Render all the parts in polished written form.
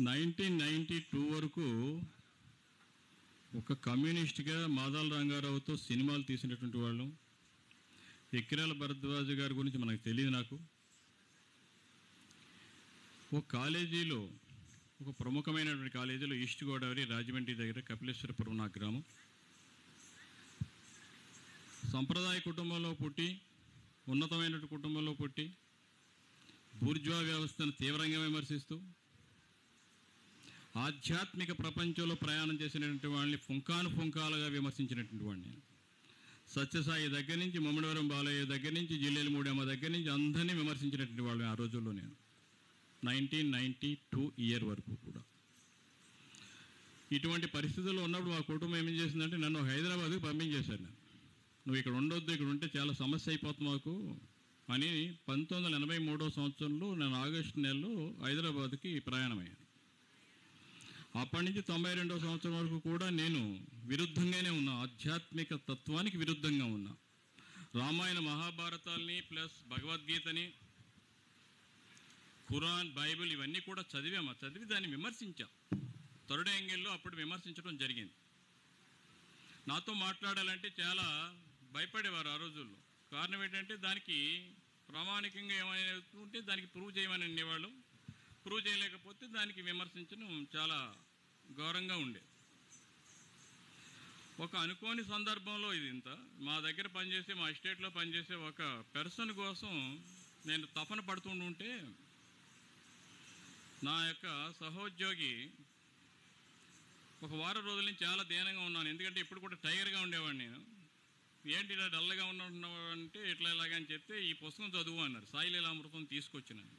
1992 వరకు ఒక కమ్యూనిస్ట్గా మాదాల రంగారావుతో సినిమాలు తీసినటువంటి వాళ్ళు. ఎక్కిరాల భరద్వాజ్ గారి గురించి మనకు తెలియదు. నాకు ఒక కాలేజీలో, ఒక ప్రముఖమైనటువంటి కాలేజీలో, ఈస్ట్ గోదావరి రాజమండ్రి దగ్గర కపిలేశ్వరపురం నా గ్రామం, సంప్రదాయ కుటుంబంలో పుట్టి, ఉన్నతమైన కుటుంబంలో పుట్టి, బూర్జువా వ్యవస్థను తీవ్రంగా విమర్శిస్తూ ఆధ్యాత్మిక ప్రపంచంలో ప్రయాణం చేసినటువంటి వాళ్ళని పుంకాలుగా విమర్శించినటువంటి వాడిని. సత్యసాయి దగ్గర నుంచి, ముమ్మడివరం బాలయ్య దగ్గర నుంచి, జిల్లేల మూడమ్మ దగ్గర నుంచి అందరినీ విమర్శించినటువంటి వాళ్ళు ఆ రోజుల్లో. నేను 1992 ఇయర్ వరకు కూడా ఇటువంటి పరిస్థితుల్లో ఉన్నప్పుడు మా కుటుంబం ఏం చేసిందంటే నన్ను హైదరాబాద్కి పంపించేశారు. నువ్వు ఇక్కడ ఉండొద్దు, ఇక్కడ ఉంటే చాలా సమస్య అయిపోతుంది మాకు అని 1983 సంవత్సరంలో నేను ఆగస్టు నెలలో హైదరాబాద్కి ప్రయాణమయ్యాను. అప్పటి నుంచి 92 సంవత్సరం వరకు కూడా నేను విరుద్ధంగానే ఉన్నా, ఆధ్యాత్మిక తత్వానికి విరుద్ధంగా ఉన్నా. రామాయణ మహాభారతాల్ని ప్లస్ భగవద్గీతని, ఖురాన్, బైబిల్ ఇవన్నీ కూడా చదివి దాన్ని విమర్శించాం. థర్డ్ యాంగిల్లో అప్పుడు విమర్శించడం జరిగింది. నాతో మాట్లాడాలంటే చాలా భయపడేవారు ఆ రోజుల్లో. కారణం ఏంటంటే దానికి ప్రామాణికంగా ఏమైనా ఉంటే దానికి ప్రూవ్ చేయమని అనేవాళ్ళు. ప్రూవ్ చేయలేకపోతే దానికి విమర్శించడం చాలా ఘోరంగా ఉండేది. ఒక అనుకోని సందర్భంలో ఇది ఇంత మా దగ్గర పనిచేసే, మా ఎస్టేట్లో పనిచేసే ఒక పర్సన్ కోసం నేను తపన పడుతుంటే నా యొక్క సహోద్యోగి ఒక వారం రోజుల నుంచి చాలా దీనంగా ఉన్నాను. ఎందుకంటే ఇప్పుడు కూడా టైగర్గా ఉండేవాడిని నేను. ఏంటి ఇలా డల్గా ఉన్నావు అంటే ఇట్లా ఇలాగా అని చెప్తే ఈ పుస్తకం చదువు అన్నారు. సాయి లీలామృతం తీసుకొచ్చినాను.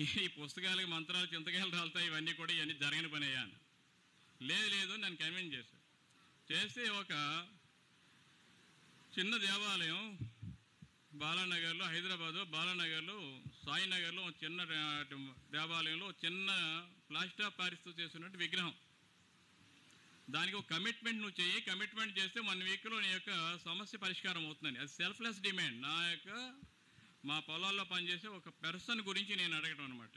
ఈ పుస్తకాలకి మంత్రాలు, చింతకాయలు రాలుతాయి, ఇవన్నీ కూడా ఇవన్నీ జరగని పని అయ్యాను. లేదు నన్ను కన్విన్స్ చేశాను. చేస్తే ఒక చిన్న దేవాలయం బాలానగర్లో, హైదరాబాదు బాలానగర్లో, సాయినగర్లో చిన్న దేవాలయంలో చిన్న ప్లాస్టర్ ఆఫ్ ప్యారిస్తో చేస్తున్నట్టు విగ్రహం. దానికి ఒక కమిట్మెంట్ నువ్వు చెయ్యి, కమిట్మెంట్ చేస్తే 1 వీక్లో నీ యొక్క సమస్య పరిష్కారం అవుతుందని. అది సెల్ఫ్లెస్ డిమాండ్. మా పొలాల్లో పనిచేసే ఒక పర్సన్ గురించి నేను అడగటం అనమాట.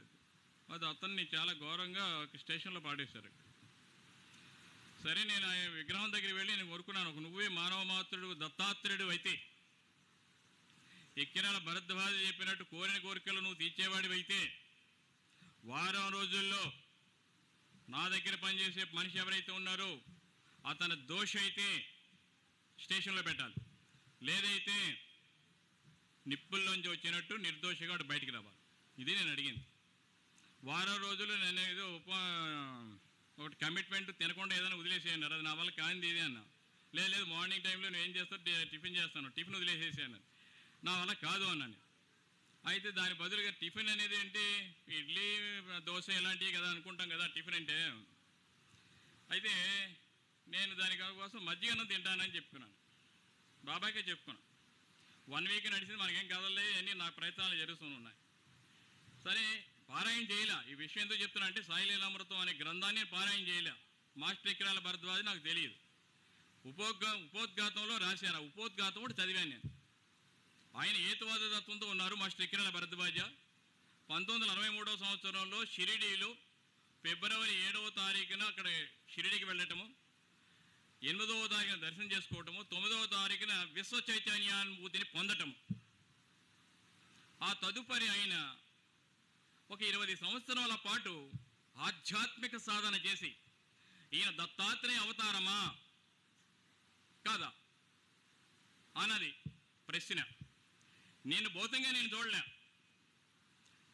అది అతన్ని చాలా ఘోరంగా స్టేషన్లో పాడేశారు. సరే నేను ఆ విగ్రహం దగ్గరికి వెళ్ళి నేను కోరుకున్నాను, నువ్వే మానవ మాత్రుడు దత్తాత్రేయుడు అయితే, ఎక్కిరాల భరద్వాజ చెప్పినట్టు కోరిన కోరికలు నువ్వు తీర్చేవాడివైతే, వారం రోజుల్లో నా దగ్గర పనిచేసే మనిషి ఎవరైతే ఉన్నారో అతను దోష అయితే స్టేషన్లో పెట్టాలి, లేదైతే నిప్పుల్లోంచి వచ్చినట్టు నిర్దోషిగా బయటికి రావాలి. ఇది నేను అడిగింది. వారం రోజులు నేను ఏదో ఒకటి కమిట్మెంట్ తినకుండా ఏదైనా వదిలేసేయన్నారు. అది నా వల్ల కాంది ఇది అన్నా. లేదు మార్నింగ్ టైంలో నేను ఏం చేస్తాను, టిఫిన్ చేస్తాను, టిఫిన్ వదిలేసేసి అన్నారు. నా వల్ల కాదు అన్నాను. అయితే దాని బదులుగా టిఫిన్ అనేది ఏంటి, ఇడ్లీ దోశ ఇలాంటివి కదా అనుకుంటాం కదా టిఫిన్ అంటే. అయితే నేను దానికోసం మజ్జిగన్నం తింటానని చెప్పుకున్నాను. బాబాయ్కే చెప్పుకున్నాను. 1 వీక్ నడిచింది, మనకేం కదలే అని నా ప్రయత్నాలు జరుగుతూ ఉన్నాయి. సరే పారాయణ చేయలే. ఈ విషయం ఎందుకు చెప్తున్నా అంటే సాయి లీలామృతం అనే గ్రంథాన్ని పారాయణ చేయలే. మాస్టర్ ఎక్కిరాల భరద్వాజ్ నాకు తెలియదు. ఉపోద్ఘాతంలో రాశారు. ఆ ఉపోద్ఘాతం కూడా చదివాను నేను. ఆయన హేతువాద తత్వంతో ఉన్నారు మాస్టర్ ఎక్కిరాల భరద్వాజ. 1963 సంవత్సరంలో షిరిడీలో ఫిబ్రవరి 7వ తారీఖున అక్కడ షిరిడీకి వెళ్ళటము, 8వ తారీఖున దర్శనం చేసుకోవటము, 9వ తారీఖున విశ్వ చైతన్యానుభూతిని పొందటము. ఆ తదుపరి ఆయన ఒక 20 సంవత్సరాల పాటు ఆధ్యాత్మిక సాధన చేసి, ఈయన దత్తాత్రేయ అవతారమా కాదా అన్నది ప్రశ్న. నేను భౌతంగా నేను చూడలే,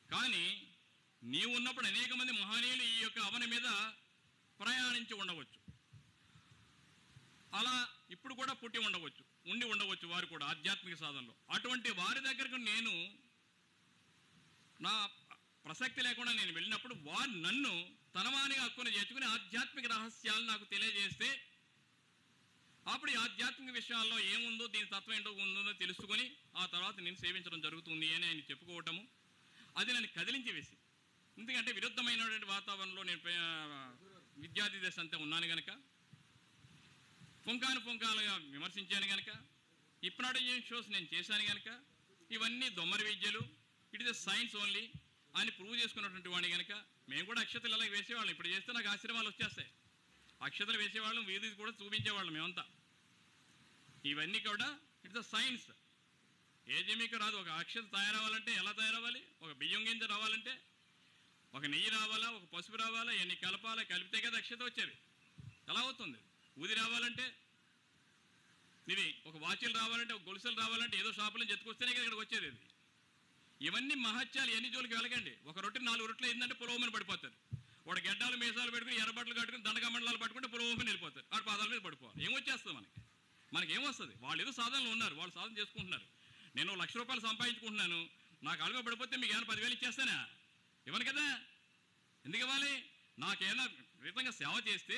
కానీ నీవు ఉన్నప్పుడు అనేక మంది మహనీయులు ఈ యొక్క అవని మీద ప్రయాణించి ఉండవచ్చు. అలా ఇప్పుడు కూడా పుట్టి ఉండవచ్చు వారు కూడా ఆధ్యాత్మిక సాధనలో. అటువంటి వారి దగ్గరకు నేను నా ప్రసక్తి లేకుండా నేను వెళ్ళినప్పుడు వారు నన్ను తనవానిగా హక్కుని చేర్చుకుని ఆధ్యాత్మిక రహస్యాలు నాకు తెలియజేస్తే, అప్పుడు ఈ ఆధ్యాత్మిక విషయాల్లో ఏముందో, దీని తత్వం ఏంటో ఉందో తెలుసుకొని ఆ తర్వాత నేను సేవించడం జరుగుతుంది అని ఆయన చెప్పుకోవటము, అది నన్ను కదిలించి వేసి. ఎందుకంటే విరుద్ధమైనటువంటి వాతావరణంలో నేను విద్యార్థి దశ అంతా ఉన్నాను కనుక, పుంకాలుగా విమర్శించాను కనుక, హిప్నాటిజం షోస్ నేను చేశాను కనుక, ఇవన్నీ దొమ్మరి విద్యలు, it is a science only, అని ప్రూవ్ చేసుకున్నటువంటి వాడిని కనుక మేము కూడా అక్షతలు అలాగే వేసేవాళ్ళం. ఇప్పుడు చేస్తే నాకు ఆశ్రమాలు వచ్చేస్తాయి. అక్షతలు వేసేవాళ్ళం, వీధి కూడా చూపించేవాళ్ళం మేమంతా. ఇవన్నీ కూడా ఇట్స్ అ సైన్స్. ఏది మీకు రాదు. ఒక అక్షత తయారవ్వాలంటే ఎలా తయారవ్వాలి? ఒక బియ్యం గింజ రావాలంటే ఒక నెయ్యి రావాలా, ఒక పసుపు రావాలా, ఎన్ని కలపాలా, కలిపితే కదా అక్షత వచ్చేవి. ఎలా అవుతుంది? ఊది రావాలంటే ఇది, ఒక వాచీలు రావాలంటే, ఒక గొలుసులు రావాలంటే ఏదో షాపులో జతుకొస్తేనే కదా ఇక్కడికి వచ్చేది. ఇది ఇవన్నీ మహత్యాలు. ఎన్ని జోలికి వెళ్ళకండి. ఒక రొట్టె 4 రొట్టెలు ఏంటంటే పులవమని పడిపోతారు. వాడు గడ్డాలు మీసాలు పెట్టుకుని ఎర్రబట్టలు కట్టుకుని దండకమండలాలు పట్టుకుంటే పులవమని వెళ్ళిపోతారు. వాడు పాదాల మీద పడిపోవాలి. ఏమొచ్చేస్తుంది మనకి ఏమొస్తుంది? వాళ్ళు ఏదో సాధనలు ఉన్నారు, వాళ్ళు సాధన చేసుకుంటున్నారు. నేను 1,00,000 రూపాయలు సంపాదించుకుంటున్నాను, నాకు అలమే పడిపోతే మీకు ఏమైనా 10,000 ఇచ్చేస్తానా? ఇవ్వను కదా. ఎందుకు ఇవ్వాలి? నాకేమైనా విధంగా సేవ చేస్తే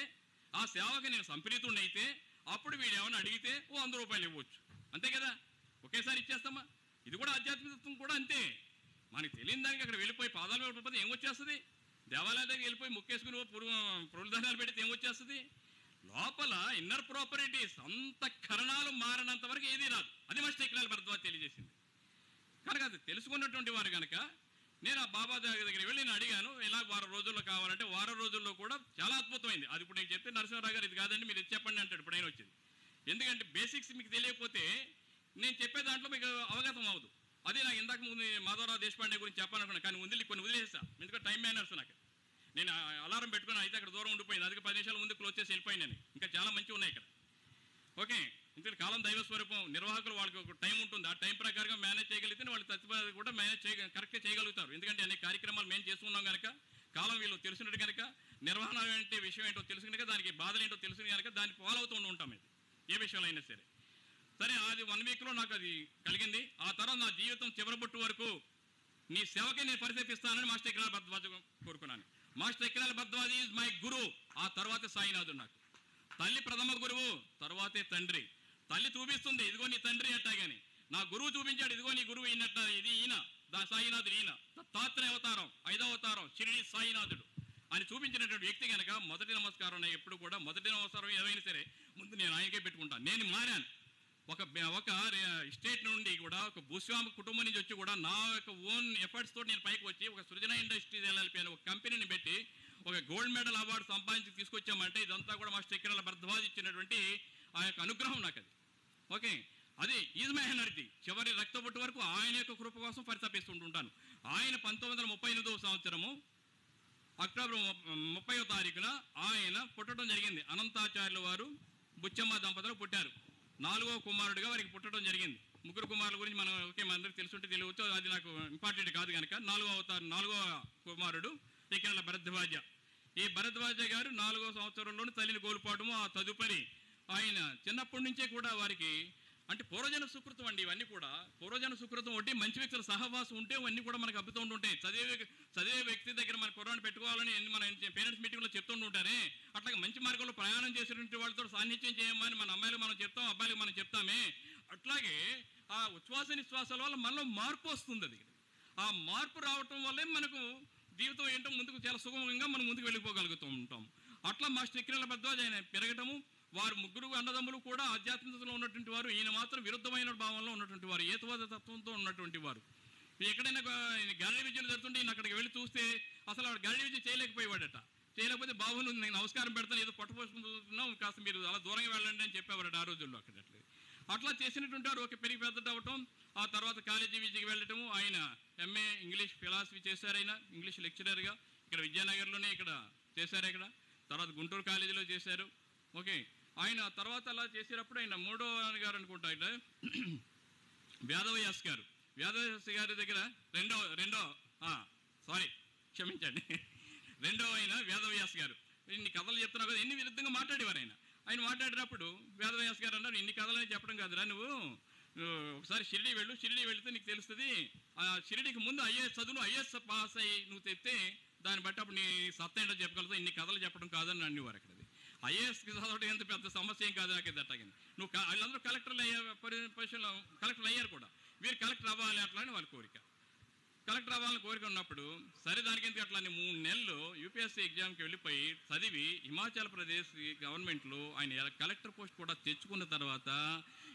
ఆ సేవకి నేను సంప్రీతుడిని అయితే అప్పుడు వీడు ఏమైనా అడిగితే 100 రూపాయలు ఇవ్వచ్చు. అంతే కదా. ఒకేసారి ఇచ్చేస్తామా? ఇది కూడా ఆధ్యాత్మికత్వం కూడా అంతే. మనకి తెలియని దానికి అక్కడ వెళ్ళిపోయి పాదాలు పడిపోతే ఏమొచ్చేస్తుంది? దేవాలయం దగ్గర వెళ్ళిపోయి ముక్కేసుకుని పురుధాన్యాలు పెడితే ఏమొచ్చేస్తుంది? లోపల ఇన్నర్ ప్రాపర్టీస్ అంతఃకరణాలు మారినంత వరకు ఏదీ రాదు. అది మా టెక్నాలజీ భరద్వాజ్ తెలియజేసింది. కనుక అది తెలుసుకున్నటువంటి వారు కనుక నేను ఆ బాబా దగ్గరికి వెళ్ళి నేను అడిగాను, ఇలా 1 రోజుల్లో కావాలంటే 1 రోజుల్లో కూడా చాలా అద్భుతమైంది. అది ఇప్పుడు నేను చెప్తే నరసింహారావు గారు ఇది కాదండి మీరు ఇది చెప్పండి అంటాడు. ఇప్పుడు ఆయన వచ్చింది. ఎందుకంటే బేసిక్స్ మీకు తెలియకపోతే నేను చెప్పే దాంట్లో మీకు అవగతం అవ్వదు. అదే నాకు ఇందాక ముందు మాధవరావు దేశపాండే గురించి చెప్పాలనుకున్నాను, కానీ కొన్ని వదిలేసా. ఎందుకంటే టైం మేనర్స్ నాకు. నేను అలారం పెట్టుకుని అయితే అక్కడ దూరం ఉండిపోయింది. అందుకే 10 నిమిషాల ముందు క్లోజ్ చేసి వెళ్ళిపోయింది. నేను ఇంకా చాలా మంచిగా ఉన్నాయి ఇక్కడ. ఓకే, ఇందులో కాలం దైవ స్వరూపం. నిర్వాహకులు వాళ్ళకి ఒక టైం ఉంటుంది. ఆ టైం ప్రకారంగా మేనేజ్ చేయగలిగితే వాళ్ళు తత్పరత కూడా కరెక్ట్గా చేయగలుగుతారు. ఎందుకంటే అన్ని కార్యక్రమాలు మేము చేసుకున్నాం కనుక, కాలం వీళ్ళు తెలిసినట్టు కనుక, నిర్వహణ అంటే విషయం ఏంటో తెలుసు కనుక, దానికి బాధలు ఏంటో తెలుసు కనుక దాన్ని ఫాలో అవుతూ ఉంటాం. ఇది ఏ విషయంలో అయినా సరే. సరే, అది 1 వీక్లో నాకు అది కలిగింది. ఆ తర్వాత నా జీవితం చివరబొట్టు వరకు నీ సేవకే నేను పరిస్థితిస్తానని మాస్టర్ ఎక్కిరాల భరద్వాజ్ కోరుకున్నాను. Master Ekkirala Bharadwaj is my గురువు. ఆ తర్వాతే సాయినాథుడు నాకు. తల్లి ప్రథమ గురువు, తర్వాతే తండ్రి. తల్లి చూపిస్తుంది ఇదిగో నీ తండ్రి అట్టాగాని, నా గురువు చూపించాడు ఇదిగో నీ గురువు ఈయనట్ట, ఇది ఈయన సాయినాథుడు, ఈయన దత్తాత్రేయ అవతారం, 5వ అవతారం షిరిడి సాయినాథుడు అని చూపించినటువంటి వ్యక్తి కనుక మొదటి నమస్కారం ఎప్పుడు కూడా మొదటి నమస్కారం ఏదైనా సరే ముందు నేను ఆయనకే పెట్టుకుంటాను. నేను మారాను. ఒక స్టేట్ నుండి కూడా ఒక భూస్వామి కుటుంబం నుంచి వచ్చి కూడా నా యొక్క ఓన్ ఎఫర్ట్స్ తోటి నేను పైకి వచ్చి ఒక సృజన ఇండస్ట్రీస్ LLP అని ఒక కంపెనీని పెట్టి ఒక గోల్డ్ మెడల్ అవార్డు సంపాదించి తీసుకొచ్చామంటే ఇదంతా కూడా మాస్టర్ ఎక్కిరాల భరద్వాజ్ ఇచ్చినటువంటి ఆ యొక్క అనుగ్రహం నాకు అది. ఓకే, అది ఈజ్ మై ఎనర్జీ. చివరి రక్తబొట్టు వరకు ఆయన యొక్క కృప కోసం పరితపిస్తుంటుంటాను. ఆయన 1938వ సంవత్సరము అక్టోబర్ 30వ తారీఖున ఆయన పుట్టడం జరిగింది. అనంతాచార్యుల వారు బుచ్చమ్మ దంపతులు పుట్టారు. 4వ కుమారుడిగా వారికి పుట్టడం జరిగింది. 3 కుమారుల గురించి మనం ఓకే మనందరికి తెలుసుంటే తెలియవచ్చు, అది నాకు ఇంపార్టెంట్ కాదు కనుక 4వ కుమారుడు ఎక్కిరాల భరద్వాజ. ఈ భరద్వాజ గారు 4వ సంవత్సరంలోనే తల్లిని కోల్పోవడము. ఆ తదుపరి ఆయన చిన్నప్పటి నుంచే కూడా వారికి అంటే పూర్వజన సుకృతం అండి. ఇవన్నీ కూడా పూర్వజన సుకృతం ఒకటి, మంచి వ్యక్తుల సహవాసం ఉంటే ఇవన్నీ కూడా మనకు అబ్బుతూ ఉంటుంటాయి. చదివే వ్యక్తి దగ్గర మన కుర్రాన్ని పెట్టుకోవాలని మన పేరెంట్స్ మీటింగ్లో చెప్తుంటుంటారే, అట్లాగే మంచి మార్గంలో ప్రయాణం చేసినటువంటి వాళ్ళతో సాన్నిధ్యం చేయమని మన అమ్మాయిలు మనం చెప్తాం, అబ్బాయిలకు మనం చెప్తామే. అట్లాగే ఆ ఉచ్ఛ్వాస నిశ్వాసాల వల్ల మనలో మార్పు వస్తుంది. అది ఆ మార్పు రావటం వల్లే మనకు జీవితం ఏంటో ముందుకు చాలా సుగమంగా మనం ముందుకు వెళ్ళిపోగలుగుతూ ఉంటాం. అట్లా మాస్టర్ ఎక్కిరాల భరద్వాజ్ ఆయన పెరగటము. వారు 3 అన్నదమ్ములు కూడా ఆధ్యాత్మికతలో ఉన్నటువంటి వారు. ఈయన మాత్రం విరుద్ధమైన భావంలో ఉన్నటువంటి వారు, ఏతువాద తత్వంతో ఉన్నటువంటి వారు. ఎక్కడైనా గాలి విద్యలు జరుగుతుంటే ఈయన అక్కడికి వెళ్ళి చూస్తే అసలు వాడు గాలి విద్య చేయలేకపోయేవాడట. చేయలేకపోతే బాబు నేను నమస్కారం పెడతాను, ఏదో పట్టుపోసుకుంటున్నాం, కాస్త మీరు అలా దూరంగా వెళ్ళండి అని చెప్పేవారట ఆ రోజుల్లో. అట్లా చేసినటువంటి వారు ఒక పెరిగి పెద్ద అవ్వటం. ఆ తర్వాత కాలేజీ విద్యకి వెళ్ళటము. ఆయన MA ఇంగ్లీష్ ఫిలాసఫీ చేశారు. ఆయన ఇంగ్లీష్ లెక్చరర్గా ఇక్కడ విద్యానగర్లోనే ఇక్కడ చేశారు. ఇక్కడ తర్వాత గుంటూరు కాలేజీలో చేశారు. ఓకే, ఆయన తర్వాత అలా చేసేటప్పుడు ఆయన 3వ గారు అనుకుంటా ఇట్లా వేదవ్యాస్ గారు. వేదవ్యాస్ గారి దగ్గర క్షమించండి, 2వ ఆయన వేదవ్యాస్ గారు ఇన్ని కథలు చెప్తున్నా కదా, ఎన్ని విరుద్ధంగా మాట్లాడేవారు. ఆయన మాట్లాడినప్పుడు వేదవ్యాస్ గారు అన్నారు, ఇన్ని కథలని చెప్పడం కాదురా నువ్వు ఒకసారి షిరిడి వెళ్ళు, షిరిడి వెళితే నీకు తెలుస్తుంది. ఆ షిరిడికి ముందు IAS చదువు, IAS పాస్ అయ్యి నువ్వు తెస్తే దాన్ని బట్టి అప్పుడు నీ సత్తా ఏంటో చెప్పగలుగుతావు, ఇన్ని కథలు చెప్పడం కాదని అనేవారు. అక్కడ IASకి చదవడం ఎంత పెద్ద సమస్య ఏం కాదు నాకైతే అట్టగాని. నువ్వు వాళ్ళందరూ కలెక్టర్లు పొజిషన్లో కలెక్టర్లు అయ్యారు కూడా, వీరు కలెక్టర్ అవ్వాలి అట్లా అని వాళ్ళ కోరిక. కలెక్టర్ అవ్వాలని కోరిక ఉన్నప్పుడు సరే దానికి ఎందుకు అట్లా 3 నెలలు UPSC ఎగ్జామ్కి వెళ్ళిపోయి చదివి హిమాచల్ ప్రదేశ్ గవర్నమెంట్లో ఆయన కలెక్టర్ పోస్ట్ కూడా తెచ్చుకున్న తర్వాత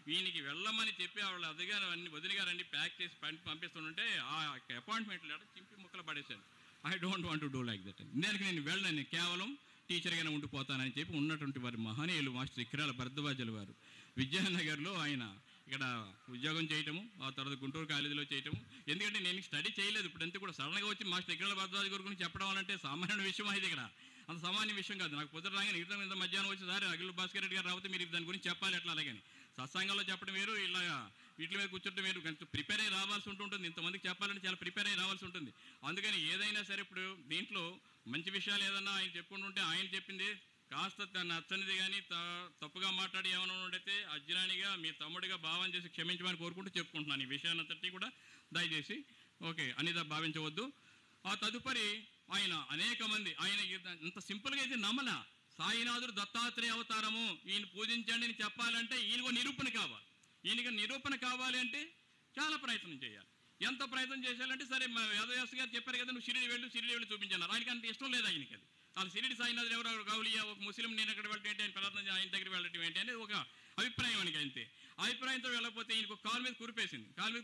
వీనికి వెళ్ళమని చెప్పి వాళ్ళు అదిగారు అన్ని వదిలిగారండి ప్యాక్ చేసి పంపిస్తుంటే ఆ అపాయింట్మెంట్ లెటర్ చింపి ముక్కలు పడేశాడు. I don't want to do like that. దానికి నేను వెళ్ళను, కేవలం టీచర్గానే ఉండిపోతానని చెప్పి ఉన్నటువంటి వారి మహనీయులు మాస్టర్ ఇక్రాల భరద్వాజుల వారు విద్యానగర్లో ఆయన ఇక్కడ ఉద్యోగం చేయటము, ఆ తర్వాత గుంటూరు కాలేజీలో చేయటము. ఎందుకంటే నేను స్టడీ చేయలేదు, ఇప్పుడంతా కూడా సడన్గా వచ్చి మాస్టర్ ఇక్రాల భరద్వాజ గారి గురించి చెప్పడం అంటే సామాన్య విషయం ఇది. ఇక్కడ అంత సామాన్య విషయం కాదు. నాకు పొద్దున రాగానే ఇంత మధ్యాహ్నం వచ్చి సార్ అఖిల భాస్కర్ రెడ్డి గారు రాకపోతే మీరు దాని గురించి చెప్పాలి ఎట్లా, అలాగని సత్సంగంలో చెప్పడం వేరు, ఇలా వీటి మీద కూర్చుంటే వేరు. కొంచెం ప్రిపేర్ అయ్యి రావాల్సి ఉంటుంది, ఇంతమందికి చెప్పాలంటే చాలా ప్రిపేర్ అయ్యి రావాల్సి ఉంటుంది. అందుకని ఏదైనా సరే ఇప్పుడు దీంట్లో మంచి విషయాలు ఏదన్నా ఆయన చెప్పుకుంటుంటే ఆయన చెప్పింది కాస్త నచ్చనిది కానీ తప్పుగా మాట్లాడి ఏమైనా ఉండైతే అజ్ఞానిగా మీ తమ్ముడిగా భావం చేసి క్షమించమని కోరుకుంటూ చెప్పుకుంటున్నాను. ఈ విషయాన్ని అంతటి కూడా దయచేసి ఓకే అనిదా భావించవద్దు. ఆ తదుపరి ఆయన అనేక మంది ఆయన ఇంత సింపుల్గా అయితే నమ్మల. సాయినాథుడు దత్తాత్రేయ అవతారము, ఈయన పూజించండి అని చెప్పాలంటే ఈయనకు నిరూపణ కావాలి. ఈయనకి నిరూపణ కావాలి అంటే చాలా ప్రయత్నం చేయాలి. ఎంత ప్రయత్నం చేయాలంటే సరే మా వేదవ్యాస గారు చెప్పారు కదా నువ్వు షిరిడి వెళ్ళి చూపించాను. ఆయనకి అంత ఇష్టం లేదు ఆయనకి. అది వాళ్ళు షిరిడి సాయినాథుడు ఎవరు గౌలియా ఒక ముస్లిం, నేను ఎక్కడ వెళ్ళటం ఏంటి, ఆయన ప్రార్థన ఆయన దగ్గర వెళ్ళటం ఏంటి అనేది ఒక అభిప్రాయం ఆయనకి. అంతే అభిప్రాయంతో వెళ్ళకపోతే ఈయనకు కాలు మీద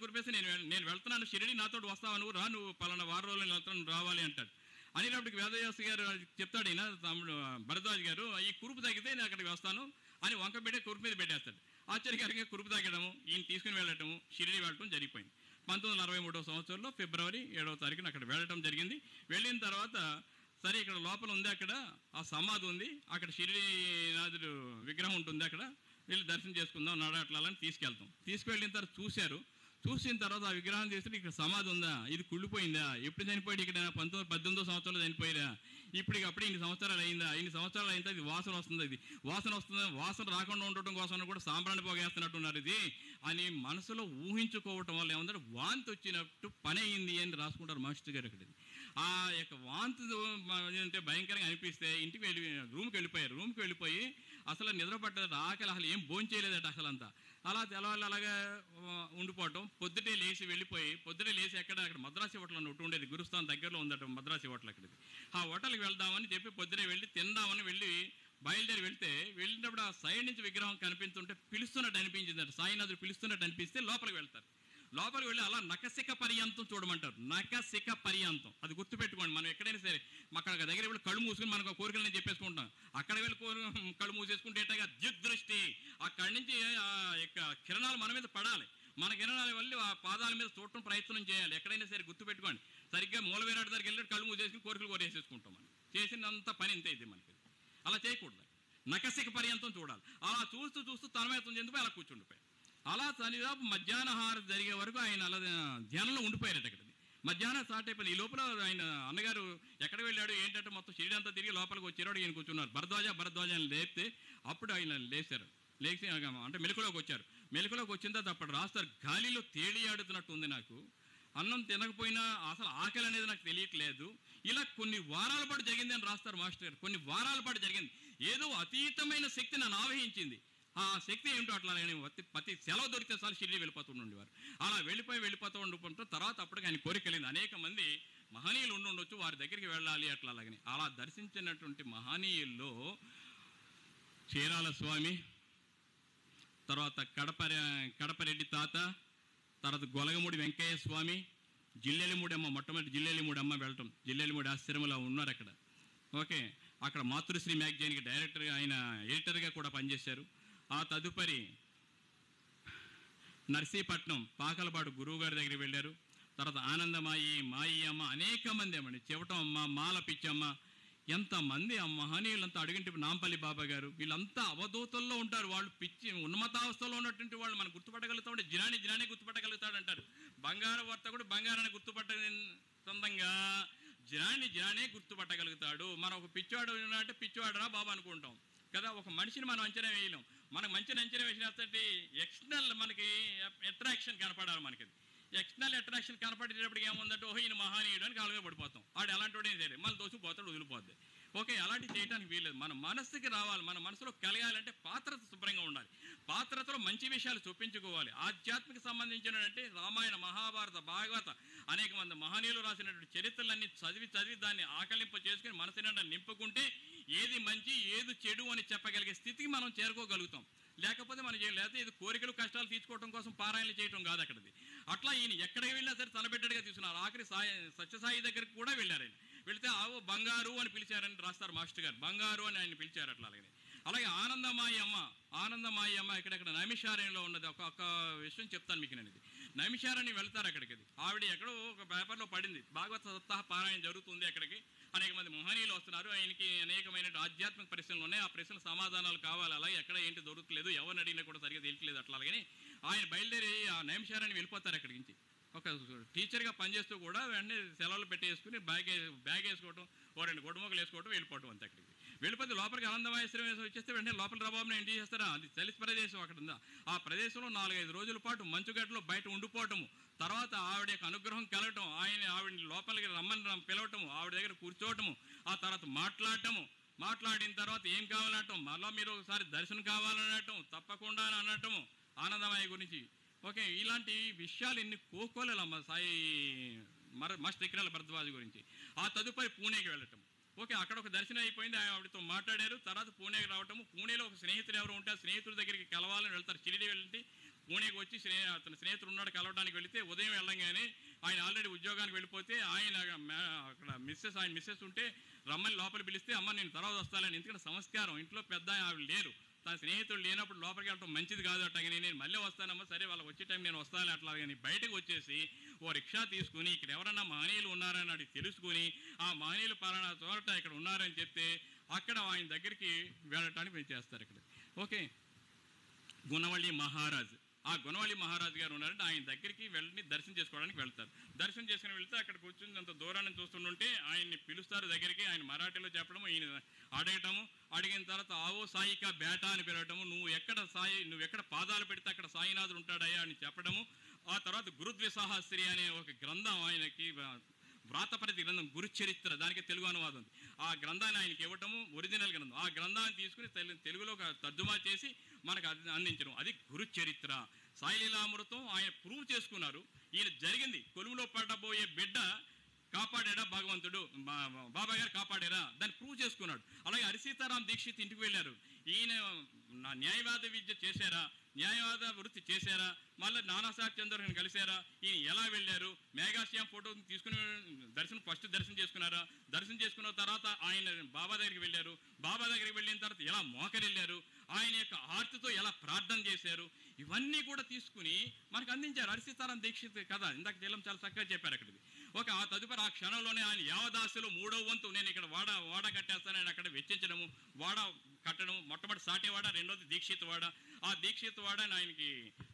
కురిపేసి నేను వెళ్తున్నాను షిరిడి, నాతో వస్తావా నువ్వు రా, నువ్వు పలానా వారం రోజులు వెళ్తాను రావాలి అంటాడు. అనేటప్పటికి వేదవ్యాస గారు చెప్తాడు, ఈయన తమ్ముడు భరద్వాజ్ గారు ఈ కురుపు తగ్గితే నేను అక్కడికి వస్తాను అని వంక పెట్టి కురుపు మీద పెట్టేస్తాడు. ఆశ్చర్యకరంగా కురుపు తగ్గడము, ఈయన తీసుకుని వెళ్ళటము, షిరిడి వెళ్ళటం జరిగిపోయింది. 1963 సంవత్సరంలో ఫిబ్రవరి 7వ తారీఖున అక్కడ వెళ్ళటం జరిగింది. వెళ్ళిన తర్వాత సరే ఇక్కడ లోపల ఉంది, అక్కడ ఆ సమాధి ఉంది, అక్కడ షిరిడీనాథుడు విగ్రహం ఉంటుంది, అక్కడ వెళ్ళి దర్శనం చేసుకుందాం నడ అట్లా తీసుకువెళ్ళిన తర్వాత చూసిన తర్వాత ఆ విగ్రహం చేస్తే ఇక్కడ సమాధి ఉందా, ఇది కుళ్ళిపోయిందా, ఎప్పుడు చనిపోయాడు, ఇక్కడ 18వ సంవత్సరంలో చనిపోయిరా, అప్పుడే ఇన్ని సంవత్సరాలు అయిందా, అయిందా, ఇది వాసన వస్తుంది, వాసన రాకుండా ఉండటం కోసం కూడా సాంబ్రాన్ని పొగేస్తున్నట్టున్నారు ఇది అని మనసులో ఊహించుకోవటం వల్ల ఏమంటే వాంతి వచ్చినట్టు పని అయింది అని రాసుకుంటారు మాస్టర్ గారు. అక్కడ ఆ యొక్క వాంతి అంటే భయంకరంగా అనిపిస్తే ఇంటికి రూమ్కి వెళ్ళిపోయి అసలు నిద్రపడ్డదట, ఆకలి అసలు ఏం భోజనం చేయలేదట అసలు అంతా. అలా తెల్లవాళ్ళు అలాగా ఉండిపోవటం. పొద్దుటే లేచి అక్కడ మద్రాసి హోటల్ అని ఒకటి ఉండేది, గురుస్థాన్ దగ్గరలో ఉందట మద్రాసి హోటల్. అక్కడికి ఆ హోటల్కి వెళ్దామని చెప్పి పొద్దునే వెళ్ళి తిందామని బయలుదేరి వెళ్ళినప్పుడు ఆ సైడ్ నుంచి విగ్రహం కనిపిస్తుంటే పిలుస్తున్నట్టు అనిపించిందట. సాయినాథుడు పిలుస్తున్నట్టు అనిపిస్తే లోపలికి వెళ్ళి అలా నఖశిఖ పర్యంతం చూడమంటారు. నఖశిఖ పర్యంతం అది గుర్తుపెట్టుకోండి. మనం ఎక్కడైనా సరే అక్కడ దగ్గర వెళ్ళి కళ్ళు మూసుకుని మనకు కోరికలని చెప్పేసుకుంటాం. అక్కడ వెళ్ళి కళ్ళు మూసేసుకుంటే ఎట్టగా దిగ్దృష్టి అక్కడి నుంచి ఆ యొక్క కిరణాలు మన మీద పడాలి. మన కిరణాలు వెళ్ళి ఆ పాదాల మీద చూడటం ప్రయత్నం చేయాలి. ఎక్కడైనా సరే గుర్తుపెట్టుకోండి. సరిగ్గా మూల వేరాడు దగ్గరికి వెళ్ళి కళ్ళు మూసేసుకుని కోరికలు కోరేసేసుకుంటాం. మనం చేసినంత పని ఇంత ఇది మనకి. అలా చేయకూడదు. నఖశిఖ పర్యంతం చూడాలి. అలా చూస్తూ తన్మయత్వం చెందిపోయి అలా కూర్చుండిపోయి అలా దాదాపు మధ్యాహ్న హారతి జరిగే వరకు ఆయన అలా ధ్యానంలో ఉండిపోయారట. అక్కడ మధ్యాహ్నం స్టార్ట్ అయిపోయింది. ఈ లోపల ఆయన అన్నగారు ఎక్కడ వెళ్ళాడు ఏంటంటే మొత్తం షిరిడి అంతా తిరిగి లోపలికి వచ్చాడు. ఈయన కూర్చున్నారు. భరద్వాజ అని లేపితే అప్పుడు ఆయన లేచి అంటే మెలకులోకి వచ్చారు. మెలకులోకి వచ్చిన తర్వాత అప్పుడు రాస్తారు, గాలిలో తేలియాడుతున్నట్టు ఉంది నాకు, అన్నం తినకపోయినా అసలు ఆకలి అనేది నాకు తెలియట్లేదు. ఇలా కొన్ని వారాల పాటు జరిగింది అని రాస్తారు మాస్టర్ గారు. కొన్ని వారాల పాటు జరిగింది. ఏదో అతీతమైన శక్తి నన్ను ఆవహించింది. ఆ శక్తి ఏమిటో అట్లా ప్రతి సెలవు దొరికితే సార్ షిరిడి వెళ్ళిపోతుండేవారు. అలా వెళ్ళిపోతూ ఉండుకుంటూ తర్వాత అప్పటికి ఆయన కోరికలేదు. అనేక మంది మహనీయులు ఉండొచ్చు, వారి దగ్గరికి వెళ్ళాలి అట్లా అలాగని అలా దర్శించినటువంటి మహనీయుల్లో చీరాల స్వామి, తర్వాత కడపరెడ్డి తాత, తర్వాత గొలగమూడి వెంకయ్య స్వామి, జిల్లెలిమూడి అమ్మ, మొట్టమొదటి జిల్లెలిమూడి అమ్మ వెళ్ళటం, జిల్లెలిమూడి ఆశ్రమంలో ఉన్నారు అక్కడ. ఓకే, అక్కడ మాతృశ్రీ మ్యాగజైన్కి డైరెక్టర్గా ఆయన ఎడిటర్గా కూడా పనిచేశారు. ఆ తదుపరి నర్సీపట్నం పాకలపాడు గురువు గారి దగ్గరికి వెళ్ళారు. తర్వాత ఆనందమాయి, మాయి అమ్మ, అనేక మంది అమ్మండి, చెవటం అమ్మ, మాల పిచ్చమ్మ, ఎంతమంది ఆ మహనీయులంతా అడుగుంటే నాంపల్లి బాబా గారు, వీళ్ళంతా అవధూతల్లో ఉంటారు. వాళ్ళు పిచ్చి ఉన్నమతావస్థలో ఉన్నటువంటి వాళ్ళు మనం గుర్తుపట్టగలుగుతామంటే జిరాణి గుర్తుపట్టగలుగుతాడు అంటారు. బంగారు వర్తకుడు బంగారాన్ని గుర్తుపట్ట సొంతంగా జిరాణే గుర్తుపట్టగలుగుతాడు. మనం ఒక పిచ్చివాడు అంటే పిచ్చివాడరా బాబా అనుకుంటాం కదా. ఒక మనిషిని మనం అంచనా వేయలేం. మనకు మంచిని అంచనా వేసినప్పటి ఎక్స్టర్నల్ మనకి అట్రాక్షన్ కనపడాలి. మనకి ఎక్స్టర్నల్ అట్రాక్షన్ కనపడేటప్పటికి ఏముందంటే ఓహో ఈయన మహానీయుడు అని కాలుగా పడిపోతాం. వాడు ఎలాంటి వాడు ఏం సరే మళ్ళీ దోసుకుపోతాడు, వదిలిపోద్ది. ఓకే, అలాంటివి చేయడానికి వీల్లేదు. మన మనస్సుకి రావాలి. మన మనసులో కలగాలంటే పాత్రత శుభ్రంగా ఉండాలి. పాత్రతలో మంచి విషయాలు చూపించుకోవాలి. ఆధ్యాత్మిక సంబంధించినటువంటి రామాయణ, మహాభారత, భాగవత అనేక మంది మహనీయులు రాసినటువంటి చరిత్రలన్నీ చదివి దాన్ని ఆకలింప చేసుకుని మనసుని నింపుకుంటే ఏది మంచి ఏది చెడు అని చెప్పగలిగే స్థితికి మనం చేరుకోగలుగుతాం. లేకపోతే మనం చేయం. లేకపోతే ఇది కోరికలు కష్టాలు తీర్చుకోవడం కోసం పారాయణలు చేయడం కాదు అక్కడిది. అట్లా ఈయన ఎక్కడికి వెళ్ళినా సరే తలబెట్టడిగా తీసుకున్నారు. ఆఖరి సత్యసాయి దగ్గరికి కూడా వెళ్ళారు. ఆయన వెళితే ఆవు బంగారు అని పిలిచారని రాస్తారు మాస్టర్ గారు. బంగారు అని ఆయన పిలిచారు. అట్లా అలాగే ఆనందమాయి అమ్మ ఇక్కడెక్కడ నైమిషారణ్యంలో ఉన్నది. ఒక విషయం చెప్తాను మీకు. నేను ఇది నైమిషారణ్యం వెళ్తారు అక్కడికి. ఆవిడ ఎక్కడో ఒక పేపర్లో పడింది, భాగవత సప్తాహ పారాయణ జరుగుతుంది అక్కడికి, అనేక మంది మహనీయులు వస్తున్నారు, ఆయనకి అనేకమైన ఆధ్యాత్మిక ప్రశ్నలు ఉన్నాయి, ఆ ప్రశ్నలు సమాధానాలు కావాలి, అలాగే ఎక్కడ ఏంటి దొరకలేదు, ఎవరిని అడిగినా కూడా సరిగ్గా తెలియట్లేదు. అట్లా అలాగని ఆయన బయలుదేరి ఆ నైమిషారణ్యం వెళ్ళిపోతారు. అక్కడి నుంచి ఒక టీచర్గా పనిచేస్తూ కూడా వెంటనే సెలవులు పెట్టేసుకుని బ్యాగ్ వేసుకోవడం, ఓ 2 గొడవలు వేసుకోవడం, వెళ్ళిపోవడం అంతే. అక్కడికి వెళ్ళిపోతే లోపలికి ఆనందమాశ్రయం వచ్చేస్తే వెంటనే లోపల రబాబుని ఏం చేస్తారా, అది చలి ప్రదేశం అక్కడ ఉందా, ఆ ప్రదేశంలో 4-5 రోజుల పాటు మంచుగడ్డలో బయట ఉండిపోవటము, తర్వాత ఆవిడ యొక్క అనుగ్రహం కలగటం, ఆవిడని లోపలికి రమ్మని పిలవటము, ఆవిడ దగ్గర కూర్చోవటము, ఆ తర్వాత మాట్లాడిన తర్వాత ఏం కావాలనటం, మళ్ళీ మీరు ఒకసారి దర్శనం కావాలనటం, తప్పకుండా అని అనటము ఆనందమయ్య గురించి. ఓకే, ఇలాంటి విషయాలు ఎన్ని కోకోలేలమ్మ సాయి మాస్టర్ ఇక్రాల భరద్వాజ్ గురించి. ఆ తదుపరి పూణేకి వెళ్ళటం. ఓకే, అక్కడ ఒక దర్శనం అయిపోయింది, ఆవిడతో మాట్లాడారు. తర్వాత పూణేకి రావటము, పూణేలో ఒక స్నేహితుడు ఎవరు ఉంటే ఆ స్నేహితుడి దగ్గరికి కలవాలని వెళ్తారు. షిరిడి వెళ్ళి పూణేకి వచ్చి అతని స్నేహితుడు ఉన్నాడు, కలవడానికి వెళితే ఉదయం వెళ్ళంగానే ఆయన ఆల్రెడీ ఉద్యోగానికి వెళ్ళిపోతే ఆయన అక్కడ మిస్సెస్ ఉంటే రమ్మని లోపల పిలిస్తే, అమ్మ నేను తర్వాత వస్తానని, ఎందుకంటే సంస్కారం, ఇంట్లో పెద్ద ఆవిడ లేరు, తన స్నేహితుడు లేనప్పుడు లోపలికి వెళ్ళటం మంచిది కాదు. అట్టగానే నేను మళ్ళీ వస్తానమ్మా, సరే వాళ్ళకి వచ్చే టైం నేను వస్తాను అట్లా. కానీ బయటకు వచ్చేసి ఓ రిక్షా తీసుకుని ఇక్కడ ఎవరన్నా మహనీయులు ఉన్నారని అడిగి తెలుసుకుని ఆ మహనీయులు పలానా చోట ఇక్కడ ఉన్నారని చెప్తే అక్కడ ఆయన దగ్గరికి వెళ్ళటానికి మేము చేస్తారు ఇక్కడ. ఓకే, గుణవల్లి మహారాజ్, ఆ గుణవల్లి మహారాజు గారు ఉన్నారంటే ఆయన దగ్గరికి వెళ్ళి దర్శనం చేసుకోవడానికి వెళ్తారు. దర్శనం చేసుకుని వెళ్తే అక్కడ కూర్చుని అంత దూరాన్ని చూస్తుంటే ఆయన్ని పిలుస్తారు దగ్గరికి. ఆయన మరాఠీలో చెప్పడము, ఈయన అడగటము, అడిగిన తర్వాత ఆవో సాయికా బేటా అని పిలవటము, నువ్వు ఎక్కడ పాదాలు పెడితే అక్కడ సాయినాథుడు ఉంటాడయ్యా అని చెప్పడము. ఆ తర్వాత గురుద్విసాహస్రి అనే ఒక గ్రంథం ఆయనకి వ్రాతపరిధి గ్రంథం, గురు చరిత్ర, దానికి తెలుగు అనువాదం ఉంది. ఆ గ్రంథాన్ని ఆయనకి ఇవ్వటము, ఒరిజినల్ గ్రంథం. ఆ గ్రంథాన్ని తీసుకుని తెలుగులో తర్జుమా చేసి మనకు అందించడం, అది గురు చరిత్ర. సాయిలీలామృతం ఆయన ప్రూవ్ చేసుకున్నారు. ఈయన జరిగింది, కొలుములో పడబోయే బిడ్డ కాపాడాడా భగవంతుడు, బాబా గారు కాపాడారా, దాన్ని ప్రూవ్ చేసుకున్నాడు. అలాగే హరిసీతారాం దీక్షిత్ ఇంటికి వెళ్ళారు. ఈయన న్యాయవాద విద్య చేశారా, న్యాయవాద వృత్తి చేశారా, మళ్ళీ నానాసాహెబ్ చంద్రని కలిశారా, ఈయన ఎలా వెళ్ళారు, మేఘాశ్యాం ఫోటో తీసుకుని ఫస్ట్ దర్శనం చేసుకున్నారా, దర్శనం చేసుకున్న తర్వాత ఆయన బాబా దగ్గరికి వెళ్ళారు, బాబా దగ్గరికి వెళ్ళిన తర్వాత ఎలా మోకరిల్లారు, ఆయన యొక్క ఆర్తితో ఎలా ప్రార్థన చేశారు, ఇవన్నీ కూడా తీసుకుని మనకు అందించారు. హరిసీతారాం దీక్షిత్ కథ ఇందాక తెల్లం చాలా చక్కగా చెప్పారు అక్కడికి. ఒక ఆ తదుపరి ఆ క్షణంలోనే ఆయన యావదాసులో 3వ వంతు నేను ఇక్కడ వాడ కట్టేస్తానని అక్కడ వెచ్చించడము, వాడ కట్టడం, మొట్టమొదటి సాటివాడ, రెండోది దీక్షిత్ వాడ. ఆ దీక్షిత్ వాడ ఆయనకి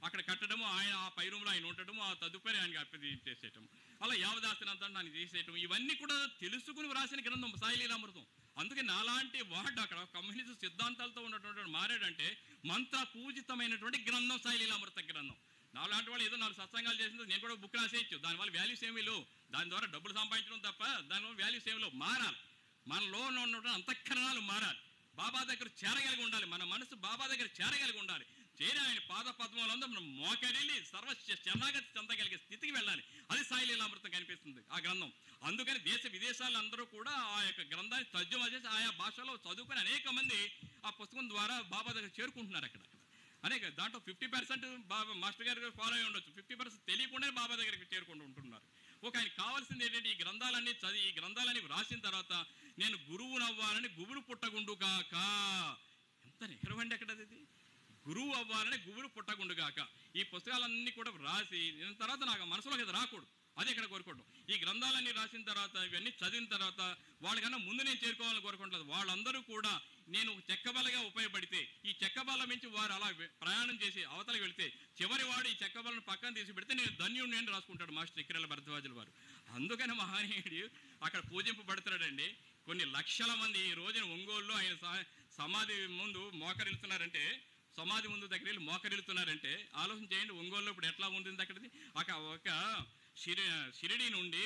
అక్కడ కట్టడము, ఆయన ఆ పై రూమ్లో ఆయన ఉండటము, ఆ తదుపరి ఆయనకి అప్పచేసేయటము, అలా యావదాస్తునంతా ఆయన తీసేయటం, ఇవన్నీ కూడా తెలుసుకుని వ్రాసిన గ్రంథం సాయిలీలామృతం. అందుకే నాలాంటి వాడు అక్కడ కమ్యూనిస్ట్ సిద్ధాంతాలతో ఉన్నటువంటి మారాడంటే మంత్ర పూజితమైనటువంటి గ్రంథం సాయిలీలామృత గ్రంథం. నాలాంటి వాళ్ళు ఏదో 4 సత్సంగాలు చేసింది, నేను కూడా బుక్ రాసేయచ్చు, దానివల్ల వాల్యూస్ ఏమీ లేవు, దాని ద్వారా డబ్బులు సంపాదించడం తప్ప దానివల్ల వాల్యూస్ ఏమీ లేవు. మారాలి, మనలో ఉన్నటువంటి అంతఃకరణాలు మారాలి, బాబా దగ్గర చేరగలిగి ఉండాలి, మన మనసు బాబా దగ్గర చేరగలిగి ఉండాలి. చేరి ఆయన పాద పద్మంలో మనం మోకరిల్లి సర్వ శరణాగతి చెందగలిగే స్థితికి వెళ్ళాలి. అది సాయిలీలామృతం కనిపిస్తుంది ఆ గ్రంథం. అందుకని దేశ విదేశాల్లో అందరూ కూడా ఆ యొక్క గ్రంథాన్ని తర్జుమా చేసి ఆయా భాషలో చదువుకొని అనేక మంది ఆ పుస్తకం ద్వారా బాబా దగ్గర చేరుకుంటున్నారు. అక్కడ అనేక దాంట్లో 50% బాబా మాస్టర్ గారు ఫాలో అయి ఉండొచ్చు, 50% తెలియకుండానే బాబా దగ్గరికి చేరుకుంటూ ఉంటున్నారు. ఒక ఆయన కావాల్సింది ఏంటంటే ఈ గ్రంథాలన్నీ చదివి, ఈ గ్రంథాలన్నీ రాసిన తర్వాత నేను గురువునవ్వాలని గుబులు పుట్టగుండుగాక. ఎంత నిహరవండి అక్కడ, అది గురువు అవ్వాలని గుబులు పుట్టగుండుగాక. ఈ పుస్తకాలన్నీ కూడా రాసి తర్వాత నాకు మనసులోకి అది రాకూడదు, అది ఇక్కడ కోరుకోవడం. ఈ గ్రంథాలన్నీ రాసిన తర్వాత ఇవన్నీ చదివిన తర్వాత వాళ్ళకన్నా ముందు నేను చేరుకోవాలని కోరుకోవట్లేదు. వాళ్ళందరూ కూడా నేను చెక్కబల్లగా ఉపయోగపడితే, ఈ చెక్కబల్ల నుంచి వారు అలా ప్రయాణం చేసి అవతలకి వెళితే చివరి వాడు ఈ చెక్కబల్లను పక్కన తీసి పెడితే నేను ధన్యుడిని అని రాసుకుంటాడు మాస్టర్ ఇక్రాల భరద్వాజుల వారు. అందుకని మహనీయుడు అక్కడ పూజింపబడుతున్నాడండి. కొన్ని లక్షల మంది ఈ రోజున ఒంగోలులో ఆయన సమాధి ముందు మోకరిల్లుతున్నారంటే, సమాధి ముందు దగ్గర వెళ్ళి మోకరిల్లుతున్నారంటే ఆలోచన చేయండి, ఒంగోలులో ఇప్పుడు ఎట్లా ఉంటుంది అక్కడిది. ఒక షిరిడి నుండి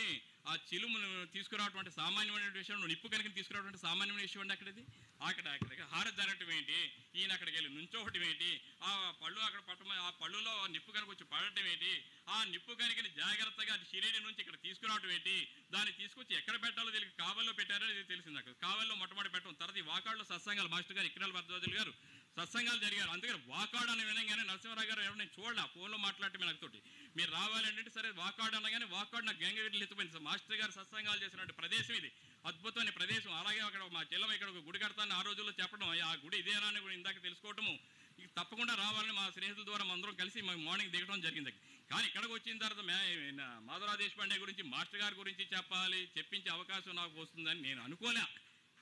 ఆ చిలుమును తీసుకురావటువంటి సామాన్యమైన విషయం, నిప్పు కనుక తీసుకురావటువంటి సామాన్యమైన విషయం అండి అక్కడిది. అక్కడ హారతి జరగటం ఏంటి, ఈయన అక్కడికి వెళ్ళి నుంచోవటం ఏంటి, ఆ పళ్ళు అక్కడ పట్టమని ఆ పళ్ళులో నిప్పు కనుక వచ్చి పడటం ఏంటి, ఆ నిప్పు కనుకని జాగ్రత్తగా షిరిడి నుంచి ఇక్కడ తీసుకురావటం ఏంటి, దాన్ని తీసుకొచ్చి ఎక్కడ పెట్టాలో తెలియక కావల్లో పెట్టారో ఇది తెలిసింది. అక్కడ కావల్లో మొట్టమొదటి పెట్టడం, తర్వాత ఈ వాకాళ్ళలో సత్సంగాలు మాస్టర్ గారు ఇక్రాల భరద్వాజులు గారు సత్సంగాలు జరిగారు. అందుకని వాకాడు అని వినగానే నరసింహారావు గారు ఎవరు నేను చూడలే, ఫోన్లో మాట్లాడటమే నాకుతోటి. మీరు రావాలంటే సరే వాకాడు అనగానే వాకాడు నాకు గంగవీరులు ఎత్తిపోయింది. మాస్టర్ గారు సత్సంగాలు చేసినటువంటి ప్రదేశం ఇది, అద్భుతమైన ప్రదేశం. అలాగే అక్కడ మా చెల్లెమ్మ ఇక్కడ ఒక గుడి కడతాను ఆ రోజుల్లో చెప్పడం, ఆ గుడి ఇదేనా అని కూడా ఇందాక తెలుసుకోవటము, తప్పకుండా రావాలని మా స్నేహితుల ద్వారా అందరం కలిసి మార్నింగ్ దిగడం జరిగింది. కానీ ఇక్కడికి వచ్చిన తర్వాత మాధవరావు దేశపాండే గురించి మాస్టర్ గారి గురించి చెప్పాలి, చెప్పించే అవకాశం నాకు వస్తుందని నేను అనుకోలే.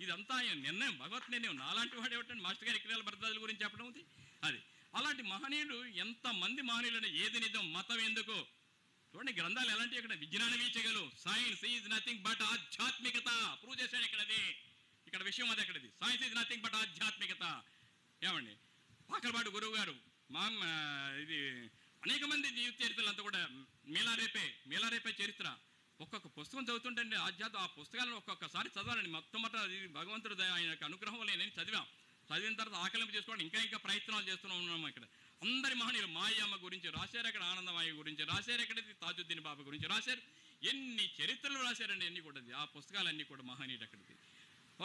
ఇదంతా నిర్ణయం, భగవత్ నిర్ణయం. నాలాంటి వాడు ఏమిటంటే మాస్టర్ గారి ఇక్రాల భరద్వాజుల గురించి చెప్పడం ఉంది. అది అలాంటి మహనీయుడు ఎంతమంది మహనీయులు, ఏది నిజం మతం ఎందుకు చూడండి. గ్రంథాలు ఎలాంటి ఇక్కడ విజ్ఞాన వీచగలు. సైన్స్ ఈజ్ నథింగ్ బట్ ఆధ్యాత్మికత ప్రూవ్ చేశాడు ఇక్కడది. ఇక్కడ విషయం అది అక్కడది. సైన్స్ ఈజ్ నథింగ్ బట్ ఆధ్యాత్మికత. ఏమండి పాకలపాటి గురువు గారు ఇది అనేక మంది జీవిత చరిత్రలంతా కూడా మేలారేపే చరిత్ర ఒక్కొక్క పుస్తకం చదువుతుంటే ఆ పుస్తకాలను ఒక్కొక్కసారి చదవాలండి. మొట్టమొదటి భగవంతుడు ఆయన యొక్క అనుగ్రహం వల్ల నేను చదివిన తర్వాత ఆకలింపు చేసుకోవడం ఇంకా ప్రయత్నాలు చేస్తూనే ఉన్నాము. ఇక్కడ అందరి మహనీయులు మాయమ్మ గురించి రాశారు, అక్కడ ఆనందమాయి గురించి రాశారు, ఎక్కడ తాజుద్దీన్ బాబా గురించి రాశారు. ఎన్ని చరిత్రలు రాశారండి అన్నీ కూడా. ఆ పుస్తకాలన్నీ కూడా మహనీయుడు అక్కడికి.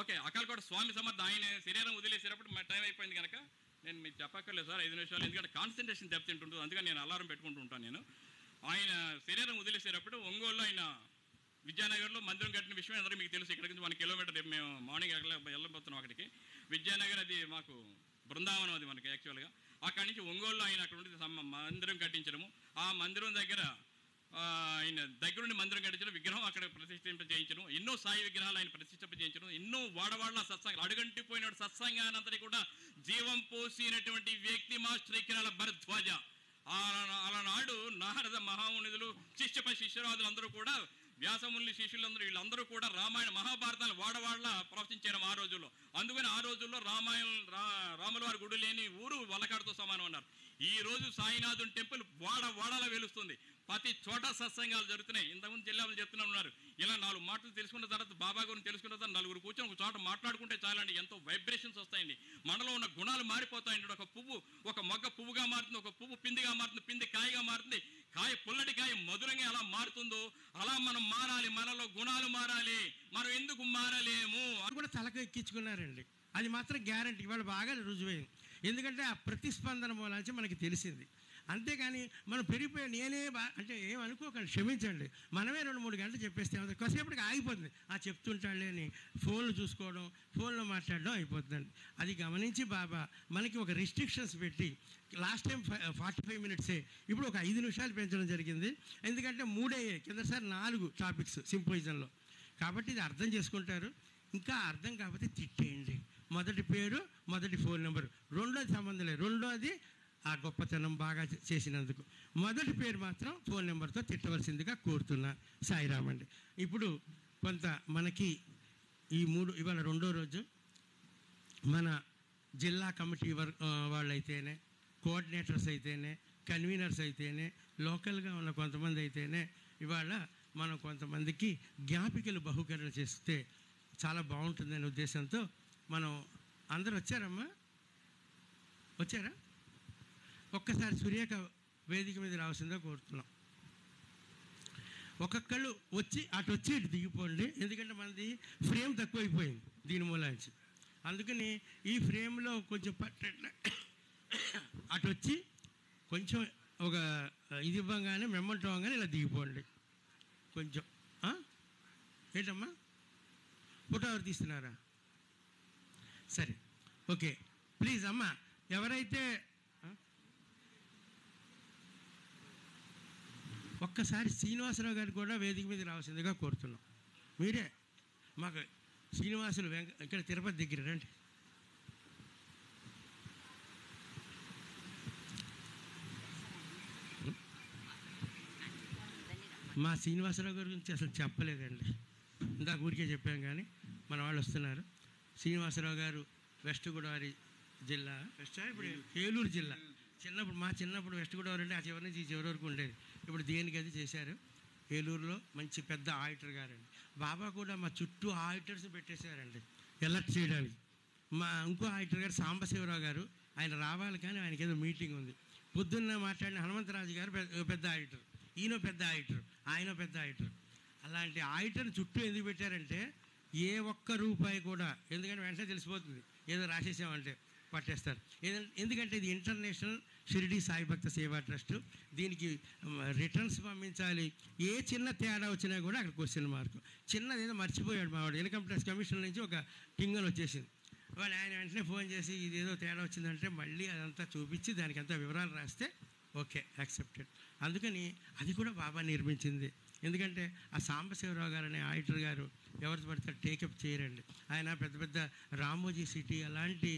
ఓకే, అక్కలకోట స్వామి సమర్థ ఆయన శరీరం వదిలేసేటప్పుడు టైం అయిపోయింది కనుక నేను మీకు చెప్పక్కర్లేదు సార్ 5 నిమిషాలు, ఎందుకంటే కాన్సన్ట్రేషన్ దెబ్బతింటుంటుంది. అందుకని నేను అలారం పెట్టుకుంటూ ఉంటాను. నేను ఆయన శరీరం వదిలేసేటప్పుడు ఒంగోలులో ఆయన విద్యానగర్లో మందిరం కట్టిన విషయం అందరూ మీకు తెలుసు. ఇక్కడికి 1 కిలోమీటర్ మేము మార్నింగ్ వెళ్ళబోతున్నాం అక్కడికి. విద్యానగర్ అది మాకు బృందావనం, అది మనకి యాక్చువల్గా. అక్కడి నుంచి ఒంగోలులో ఆయన అక్కడ ఉండి మందిరం కట్టించడము, ఆ మందిరం దగ్గర ఆయన దగ్గరుండి మందిరం కట్టించడం, విగ్రహం అక్కడ ప్రతిష్ఠింప చేయించడం, ఎన్నో సాయి విగ్రహాలు ఆయన ప్రతిష్ఠింప చేయించడం, ఎన్నో వాడవాళ్ళ సత్సంగాలు అడుగంటిపోయిన సత్సంగానంతటి కూడా జీవం పోసినటువంటి వ్యక్తి మాస్టర్ ఇక్రాల భరద్వాజ. అలనాడు నారద మహామునిదులు శిష్యరాదులు అందరూ కూడా, వ్యాసముని శిష్యులందరూ వీళ్ళందరూ కూడా రామాయణ మహాభారతాలు వాడవాళ్ళ ప్రవచించారు ఆ రోజుల్లో. అందుకని ఆ రోజుల్లో రాముల వారి గుడి లేని ఊరు వలకాడుతో సమానం అన్నారు. ఈ రోజు సాయినాథుని టెంపుల్ వాడలా వెలుస్తుంది. ప్రతి చోట సత్సంగాలు జరుగుతున్నాయి. ఇంతకుముందు జిల్లాలు చెప్తూనే ఉన్నారు. ఇలా 4 మాటలు తెలుసుకున్న తర్వాత, బాబా గురించి తెలుసుకున్న తర్వాత నలుగురు కూర్చొని ఒక చోట మాట్లాడుకుంటే చాలండి, ఎంతో వైబ్రేషన్స్ వస్తాయండి. మనలో ఉన్న గుణాలు మారిపోతాయండి. ఒక పువ్వు, ఒక మొగ్గ పువ్వుగా మారుతుంది, ఒక పువ్వు పిందిగా మారుతుంది, పిండి కాయగా మారుతుంది, కాయ పుల్లటి కాయ మధురంగా ఎలా మారుతుందో అలా మనం మారాలి. మనలో గుణాలు మారాలి. మనం ఎందుకు మారలేము అది కూడా తలకు ఎక్కించుకున్నారండి. అది మాత్రం గ్యారంటీ ఇవాళ బాగా రుజువైంది. ఎందుకంటే ఆ ప్రతిస్పందన మూలాంచి మనకి తెలిసింది. అంతేగాని మనం పెరిగిపోయి నేనే అంటే ఏమనుకోకండి, క్షమించండి. మనమే 2-3 గంటలు చెప్పేస్తే కొద్దిసేపటికి ఆగిపోతుంది. చెప్తుంటాడులే అని ఫోన్లు చూసుకోవడం, ఫోన్లో మాట్లాడడం అయిపోతుందండి. అది గమనించి బాబా మనకి ఒక రిస్ట్రిక్షన్స్ పెట్టి, లాస్ట్ టైం 45 మినిట్సే, ఇప్పుడు ఒక 5 నిమిషాలు పెంచడం జరిగింది. ఎందుకంటే 3 అయ్యాయి, కిందసారి 4 టాపిక్స్ సింపోజిజంలో. కాబట్టి ఇది అర్థం చేసుకుంటారు. ఇంకా అర్థం కాకపోతే తిట్టేయండి. మొదటి పేరు, మొదటి ఫోన్ నెంబర్, రెండోది సంబంధం లేదు. రెండోది ఆ గొప్పతనం బాగా చేసినందుకు. మొదటి పేరు మాత్రం ఫోన్ నెంబర్తో తిట్టవలసిందిగా కోరుతున్నా. సాయిరామ్ అండి. ఇప్పుడు కొంత మనకి ఈ 3 ఇవాళ 2వ రోజు మన జిల్లా కమిటీ వాళ్ళైతేనే, కోఆర్డినేటర్స్ అయితేనే, కన్వీనర్స్ అయితేనే, లోకల్గా ఉన్న కొంతమంది అయితేనే ఇవాళ మనం కొంతమందికి జ్ఞాపికలు బహుకరణ చేస్తే చాలా బాగుంటుందనే ఉద్దేశంతో మనం అందరూ వచ్చారమ్మా, వచ్చారా? ఒక్కసారి సురేఖ వేదిక మీద రావాల్సిందో కోరుతున్నాం. ఒక్కొక్కళ్ళు అటు వచ్చి ఇటు దిగిపోండి. ఎందుకంటే మనది ఫ్రేమ్ తక్కువైపోయింది దీని మూలాంచి. అందుకని ఈ ఫ్రేమ్లో కొంచెం అటు వచ్చి కొంచెం ఒక ఇది ఇవ్వగానే మెమ్మంటో అవ్వగానే ఇలా దిగిపోండి కొంచెం. ఏంటమ్మా ఫోటో ఎవరు తీస్తున్నారా? సరే, ఓకే. ప్లీజ్ అమ్మా, ఎవరైతే ఒక్కసారి శ్రీనివాసరావు గారు కూడా వేదిక మీద రావాల్సిందిగా కోరుతున్నాం. మీరే మాకు శ్రీనివాసులు ఇక్కడ తిరుపతి దగ్గర రండి. మా శ్రీనివాసరావు గారి గురించి అసలు చెప్పలేదండి, ఇందాక ఊరికే చెప్పాం. కానీ మన వాళ్ళు వస్తున్నారు. శ్రీనివాసరావు గారు వెస్ట్ గోదావరి జిల్లా, ఇప్పుడు ఏలూరు జిల్లా. మా చిన్నప్పుడు వెస్ట్ గోదావరి అంటే ఆ చివరి నుంచి ఈ చివరి వరకు ఉండేది. ఇప్పుడు దేనికి అది చేశారు. ఏలూరులో మంచి పెద్ద ఆడిటర్ గారండి. బాబా కూడా మా చుట్టూ ఆడిటర్స్ పెట్టేశారండి ఎలర్ట్ చేయడానికి. మా ఇంకో ఆడిటర్ గారు సాంబశివరావు గారు, ఆయన రావాలి కానీ ఆయనకి ఏదో మీటింగ్ ఉంది. పొద్దున్న మాట్లాడిన హనుమంతరాజు గారు పెద్ద ఆడిటర్, ఈయన పెద్ద ఆడిటర్, ఆయన పెద్ద ఆడిటర్. అలాంటి ఆడిటర్ చుట్టూ ఎందుకు పెట్టారంటే ఏ ఒక్క రూపాయి కూడా, ఎందుకంటే వెంటనే తెలిసిపోతుంది ఏదో రాసేసామంటే. పట్టేస్తారు. ఎందుకంటే ఇది ఇంటర్నేషనల్ షిరిడి సాయి భక్త సేవా ట్రస్ట్. దీనికి రిటర్న్స్ పంపించాలి. ఏ చిన్న తేడా వచ్చినా కూడా అక్కడ క్వశ్చన్ మార్క్. చిన్నది ఏదో మర్చిపోయాడు మావాడు, ఇన్కమ్ ట్యాక్స్ కమిషన్ నుంచి ఒక టింగల్ వచ్చేసింది. వాళ్ళు ఆయన వెంటనే ఫోన్ చేసి ఇదేదో తేడా వచ్చిందంటే మళ్ళీ అదంతా చూపించి దానికి అంతా వివరాలు రాస్తే ఓకే యాక్సెప్టెడ్. అందుకని అది కూడా బాబా నిర్మించింది. ఎందుకంటే ఆ సాంబశివరావు గారు అనే ఆడిటర్ గారు ఎవరితో పడితే టేకప్ చేయరండి. ఆయన పెద్ద పెద్ద రామోజీ సిటీ అలాంటి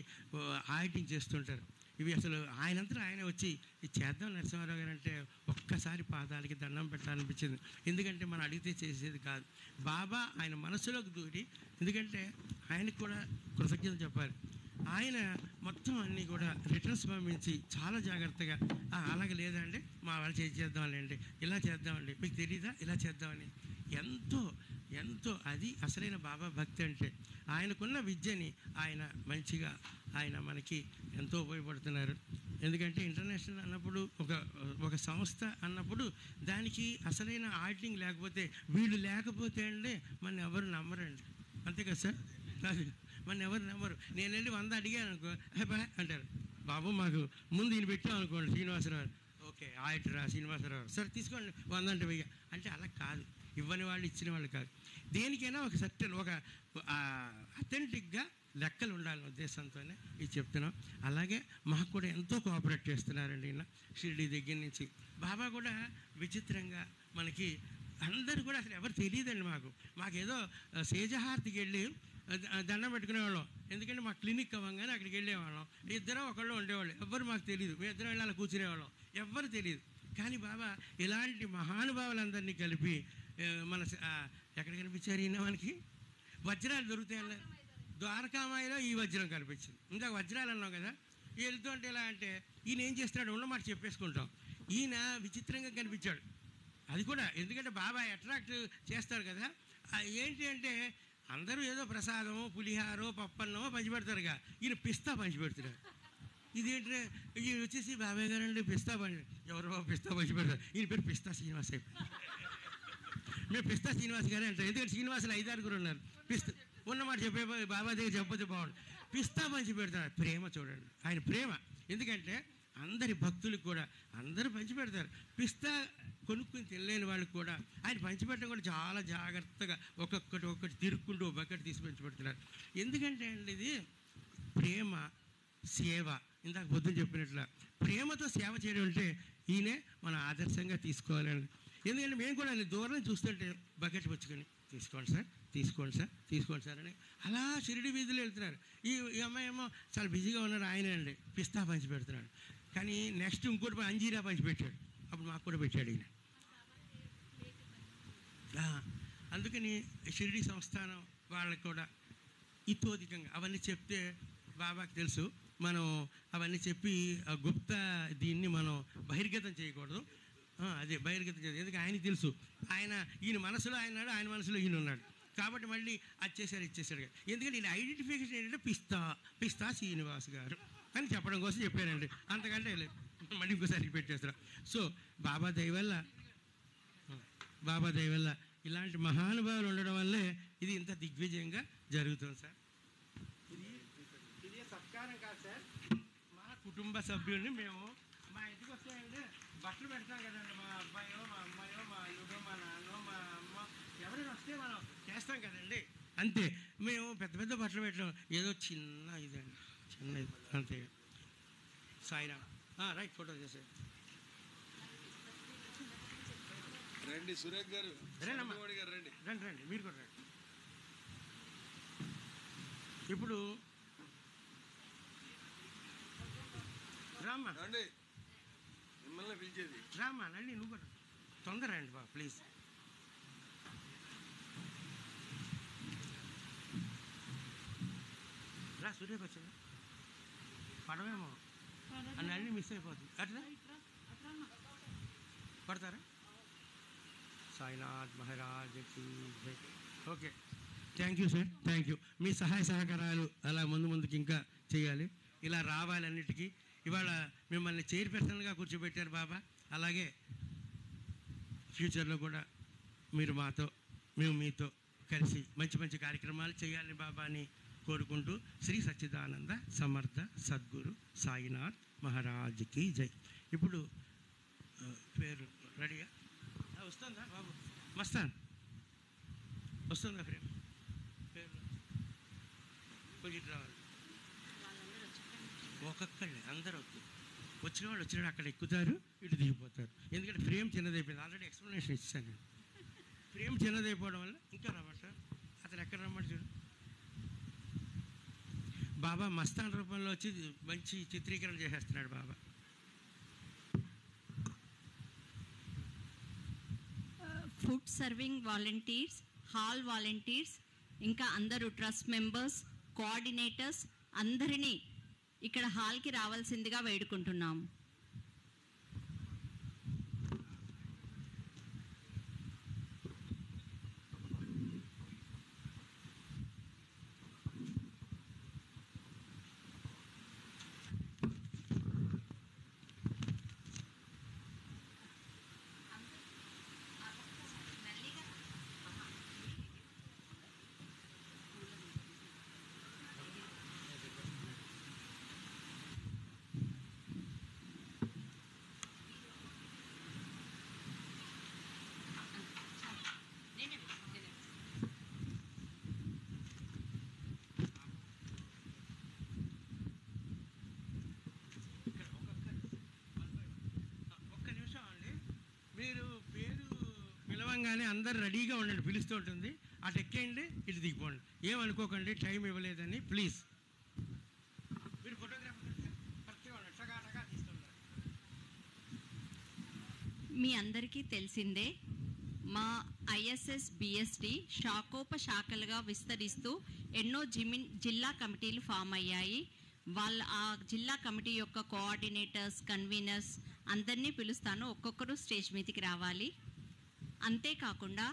ఆడిటింగ్ చేస్తుంటారు. ఇవి అసలు ఆయనంతా ఆయన వచ్చి ఇది చేద్దాం నరసింహారావు గారు అంటే ఒక్కసారి పాదాలకి దండం పెట్టాలనిపించింది. ఎందుకంటే మనం అడిగితే చేసేది కాదు. బాబా ఆయన మనసులోకి దూరి, ఎందుకంటే ఆయనకు కూడా కృతజ్ఞతలు చెప్పాలి. ఆయన మొత్తం అన్నీ కూడా రిటర్న్స్ పంపించి చాలా జాగ్రత్తగా అలాగే లేదండి మా వాళ్ళు చేద్దామండి, ఇలా చేద్దామండి, మీకు తెలీదా ఇలా చేద్దామని ఎంతో ఎంతో అది అసలైన బాబా భక్తి అంటే. ఆయనకున్న విద్యని ఆయన మంచిగా ఆయన మనకి ఎంతో ఉపయోగపడుతున్నారు. ఎందుకంటే ఇంటర్నేషనల్ అన్నప్పుడు ఒక సంస్థ అన్నప్పుడు దానికి అసలైన ఆడిటింగ్ లేకపోతే వీళ్ళు లేకపోతే అండి మన ఎవరు నమ్మరండి. అంతే కదా సార్? మన ఎవరు నమ్మరు. నేను వెళ్ళి 100 అడిగాను అనుకో అంటారు, బాబు మాకు ముందు ఈయన పెట్టాం అనుకోండి శ్రీనివాసరావు, ఓకే ఆడిటరా శ్రీనివాసరావు సార్ తీసుకోండి 100 అంటే 1000 అంటే అలా కాదు. ఇవ్వని వాళ్ళు ఇచ్చిన వాళ్ళు కాదు. దేనికైనా ఒక సర్టన్ ఒక అథెంటిక్గా లెక్కలు ఉండాలనే ఉద్దేశంతోనే ఇది చెప్తున్నాం. అలాగే మాకు కూడా ఎంతో కోఆపరేట్ చేస్తున్నారండి ఈయన షిరిడి దగ్గర నుంచి. బాబా కూడా విచిత్రంగా మనకి అందరూ కూడా అసలు ఎవరు తెలియదండి. మాకేదో సేజహారతికి వెళ్ళి దండం పెట్టుకునేవాళ్ళం. ఎందుకంటే మా క్లినిక్ అవ్వగానే అక్కడికి వెళ్ళేవాళ్ళం. ఇద్దరం ఒకళ్ళు ఉండేవాళ్ళు, ఎవ్వరు మాకు తెలియదు. మేము ఇద్దరం వెళ్ళి అలా కూర్చునేవాళ్ళం, ఎవ్వరు తెలియదు. కానీ బాబా ఇలాంటి మహానుభావులందరినీ కలిపి మన ఎక్కడ కనిపించారు ఈయన మనకి? వజ్రాలు దొరుకుతాయన్న ద్వారకామాయిలో ఈ వజ్రం కనిపించింది. ఇందాక వజ్రాలు అన్నాం కదా, వెళ్తుంటే ఎలా అంటే ఈయన ఏం చేస్తున్నాడు ఉన్నమాట చెప్పేసుకుంటాం. ఈయన విచిత్రంగా కనిపించాడు. అది కూడా ఎందుకంటే బాబా అట్రాక్ట్ చేస్తాడు కదా. ఏంటి అంటే అందరూ ఏదో ప్రసాదమో పులిహారో పప్పన్నమో పంచిపెడతారుగా, ఈయన పిస్తా పంచిపెడుతున్నాడు. ఇదేంటే ఈయన వచ్చేసి బాబాయ్ గారండి పిస్తా ఎవరో పిస్తా పంచిపెడతారు. ఈయన పేరు పిస్తా శ్రీనివాస్ అయిపోయింది. మేము పిస్తా శ్రీనివాస్ గారే అంటారు. ఎందుకంటే శ్రీనివాసులు 5-6 ఉన్నారు. పిస్తా ఉన్నమాట చెప్పే బాబా దగ్గర చెప్పతే బాగుండు. పిస్తా పంచి పెడతారు. ప్రేమ చూడండి, ఆయన ప్రేమ. ఎందుకంటే అందరి భక్తులకు కూడా అందరూ పంచిపెడతారు. పిస్తా కొనుక్కుని తినలేని వాళ్ళకి కూడా ఆయన పంచిపెట్టడం కూడా చాలా జాగ్రత్తగా ఒక్కొక్కటి తిరుక్కుంటూ బకెట్ తీసి పంచిపెడుతున్నారు. ఎందుకంటే అండి ఇది ప్రేమ సేవ. ఇందాక పొద్దున చెప్పినట్ల ప్రేమతో సేవ చేయడం అంటే ఈయనే మనం ఆదర్శంగా తీసుకోవాలండి. ఎందుకంటే మేము కూడా దూరం చూస్తుంటే బకెట్ పుచ్చుకొని తీసుకోండి సార్ తీసుకోండి సార్ తీసుకోండి సార్ అని అలా షిరిడి వీధులు వెళ్తున్నారు. ఈ అమ్మాయి ఏమో చాలా బిజీగా ఉన్నారు, ఆయనే అండి పిస్తా పంచి పెడుతున్నాడు. కానీ నెక్స్ట్ ఇంకోటి అంజీరా పంచి పెట్టాడు. అప్పుడు మాకు కూడా పెట్టాడు ఈయన. అందుకని షిరిడి సంస్థానం వాళ్ళకి కూడా ఇతోధికంగా అవన్నీ చెప్తే బాబాకి తెలుసు. మనం అవన్నీ చెప్పి గుప్త దీన్ని మనం బహిర్గతం చేయకూడదు. అదే బహిర్గతం చేయదు. ఎందుకంటే ఆయనకి తెలుసు, ఈయన మనసులో ఆయన మనసులో ఈయన ఉన్నాడు. కాబట్టి మళ్ళీ అది చేశారు ఇచ్చేసాడు. ఎందుకంటే ఈయన ఐడెంటిఫికేషన్ ఏంటంటే పిస్తా శ్రీనివాస్ గారు అని చెప్పడం కోసం చెప్పారండి. అంతకంటే లేదు. మళ్ళీ ఇంకోసారి రిపీట్ చేస్తున్నాం. సో బాబా దయ వల్ల ఇలాంటి మహానుభావులు ఉండడం వల్లే ఇది ఇంత దిగ్విజయంగా జరుగుతుంది సార్. ఇది సత్కారం కాదు సార్, మా కుటుంబ సభ్యుల్ని మేము మా ఇంటికి వస్తాయండి బట్టలు పెడతాం కదండి. మా అబ్బాయో మా అమ్మాయో మా అల్లుడో మా నాన్నో మా అమ్మ ఎవరైనా వస్తే మనం చేస్తాం కదండి. అంతే, మేము పెద్ద పెద్ద బట్టలు పెట్టాం. ఏదో చిన్న ఇదండి, చిన్న ఇది అంతే. సాయిరామ్ రైట్ ఫోటో చేసే రండి. సురేష్ గారు రండి రండి మీరు కూడా రండి. ఇప్పుడు రామ్మా రండి, మిమ్మల్ని పిలిచేది. రామ్మా నల్లి నువ్వు కూడా తొందర రండి బా ప్లీజ్. రా సురేష్ వచ్చింది పడవేమో అని అన్నీ మిస్ అయిపోతుంది. అట్లా పడతారా? సాయినాథ్ మహారాజ్కి okay. Thank you sir, thank you. మీ సహాయ సహకారాలు అలా ముందుకి ఇంకా చేయాలి, ఇలా రావాలన్నిటికీ. ఇవాళ మిమ్మల్ని చైర్పర్సన్గా కూర్చోబెట్టారు బాబా. అలాగే ఫ్యూచర్లో కూడా మీరు మేము మీతో కలిసి మంచి మంచి కార్యక్రమాలు చేయాలి బాబా అని కోరుకుంటూ శ్రీ సచ్చిదానంద సమర్థ సద్గురు సాయినాథ్ మహారాజ్కి జై. ఇప్పుడు పేరు రెడీగా వస్తుందా బాబు? మస్తాన్ వస్తుందా ఫ్రేమ్? పేరు కొంచెం రావాలి. ఒక్కొక్కళ్ళే అందరూ వచ్చిన వాళ్ళు వచ్చినప్పుడు అక్కడ ఎక్కుతారు, ఇటు దిగిపోతారు. ఎందుకంటే ఫ్రేమ్ చిన్నదైపోయింది. ఆల్రెడీ ఎక్స్ప్లెనేషన్ ఇచ్చాను నేను. ఫ్రేమ్ చిన్నదైపోవడం వల్ల ఇంకా రమ్మంట. అతను ఎక్కడ రమ్మంట చూడు. బాబా మస్తాన్ రూపంలో వచ్చి మంచి చిత్రీకరణ చేసేస్తున్నాడు బాబా. Food serving volunteers, hall volunteers, ఇంకా అందరూ ట్రస్ట్ మెంబర్స్, కోఆర్డినేటర్స్ అందరినీ ఇక్కడ హాల్కి రావాల్సిందిగా వేడుకుంటున్నాము. మీరు పేరు పిలవంగానే అందరు రెడీగా ఉండండి. పిలుస్తూ ఉంటుంది. అటు ఎక్కేయండి, ఇటు దిగిపోండి. ఏమనుకోకండి, టైం ఇవ్వలేదని ప్లీజ్. మీరు ఫోటోగ్రాఫర్ తీస్తుంటారు. మీ అందరికీ తెలిసిందే, మా ఐఎస్ఎస్ బిఎస్టి శాఖోపశాఖలుగా విస్తరిస్తూ ఎన్నో జిల్లా కమిటీలు ఫామ్ అయ్యాయి. ఆ జిల్లా కమిటీ యొక్క కోఆర్డినేటర్స్, కన్వీనర్స్ అందరినీ పిలుస్తాను. ఒక్కొక్కరు స్టేజ్ మీదకి రావాలి. అంతేకాకుండా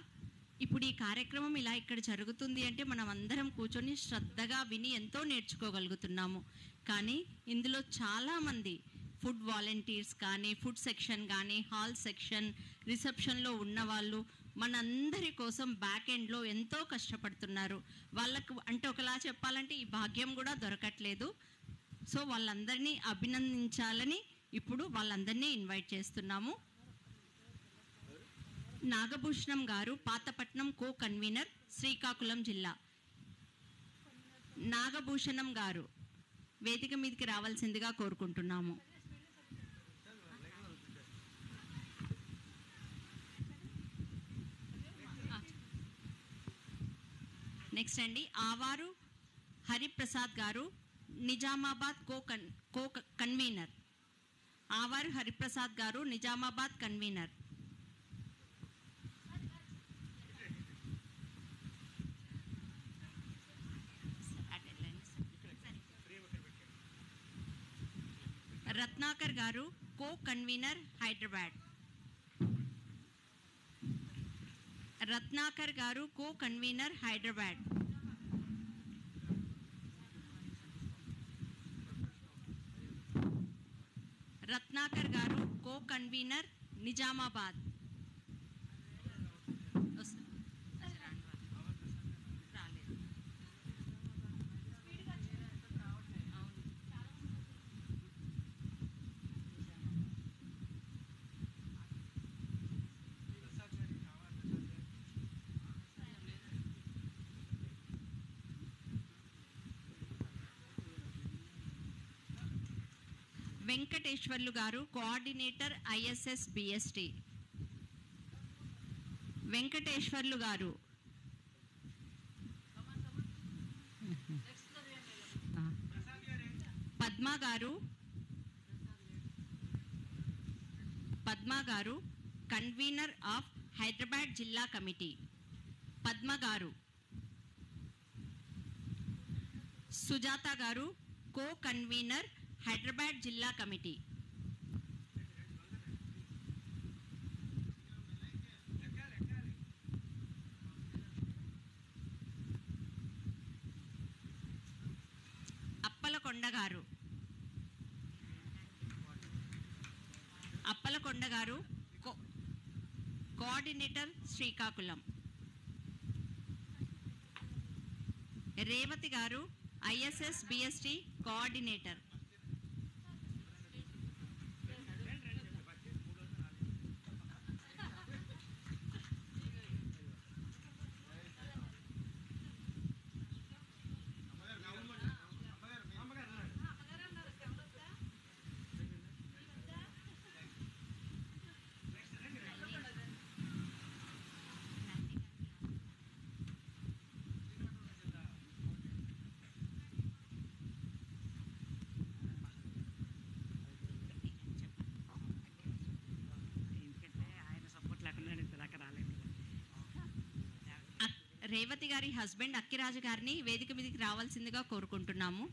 ఇప్పుడు ఈ కార్యక్రమం ఇలా ఇక్కడ జరుగుతుంది అంటే మనం అందరం కూర్చొని శ్రద్ధగా విని ఎంతో నేర్చుకోగలుగుతున్నాము. కానీ ఇందులో చాలామంది ఫుడ్ వాలంటీర్స్ కానీ, ఫుడ్ సెక్షన్ కానీ, హాల్ సెక్షన్, రిసెప్షన్లో ఉన్నవాళ్ళు మనందరి కోసం బ్యాక్ ఎండ్లో ఎంతో కష్టపడుతున్నారు. వాళ్ళకు అంటే ఒకలా చెప్పాలంటే ఈ భాగ్యం కూడా దొరకట్లేదు. సో వాళ్ళందరినీ అభినందించాలని ఇప్పుడు వాళ్ళందరినీ ఇన్వైట్ చేస్తున్నాము. నాగభూషణం గారు, పాతపట్నం కో కన్వీనర్, శ్రీకాకుళం జిల్లా. నాగభూషణం గారు వేదిక మీదకి రావాల్సిందిగా కోరుకుంటున్నాము. నెక్స్ట్ అండి, ఆవారు హరిప్రసాద్ గారు, నిజామాబాద్ కో కన్వీనర్. ఆవారు హరిప్రసాద్ గారు, నిజామాబాద్ కన్వీనర్. రత్నాకర్ గారు, కో కన్వీనర్, హైదరాబాద్. రత్నాకర్ గారు, కో కన్వీనర్, హైదరాబాద్. రత్నాకర్ గారు, కో కన్వీనర్, నిజామాబాద్. వెంకటేశ్వర్లు గారు, కోఆర్డినేటర్, ఐఎస్ఎస్ బిఎస్టి. వెంకటేశ్వర్లు గారు. పద్మ గారు, కన్వీనర్ ఆఫ్ హైదరాబాద్ జిల్లా కమిటీ. పద్మ గారు. సుజాత గారు, కో కన్వీనర్, హైదరాబాద్ జిల్లా కమిటీ. అప్పలకొండ గారు. అప్పలకొండ గారు, కోఆర్డినేటర్, శ్రీకాకుళం. రేవతి గారు, ఐఎస్ఎస్ బిఎస్టి కోఆర్డినేటర్. రేవతి గారి హస్బెండ్ అక్కిరాజు గారిని వేదిక మీదకి రావాల్సిందిగా కోరుకుంటున్నాము.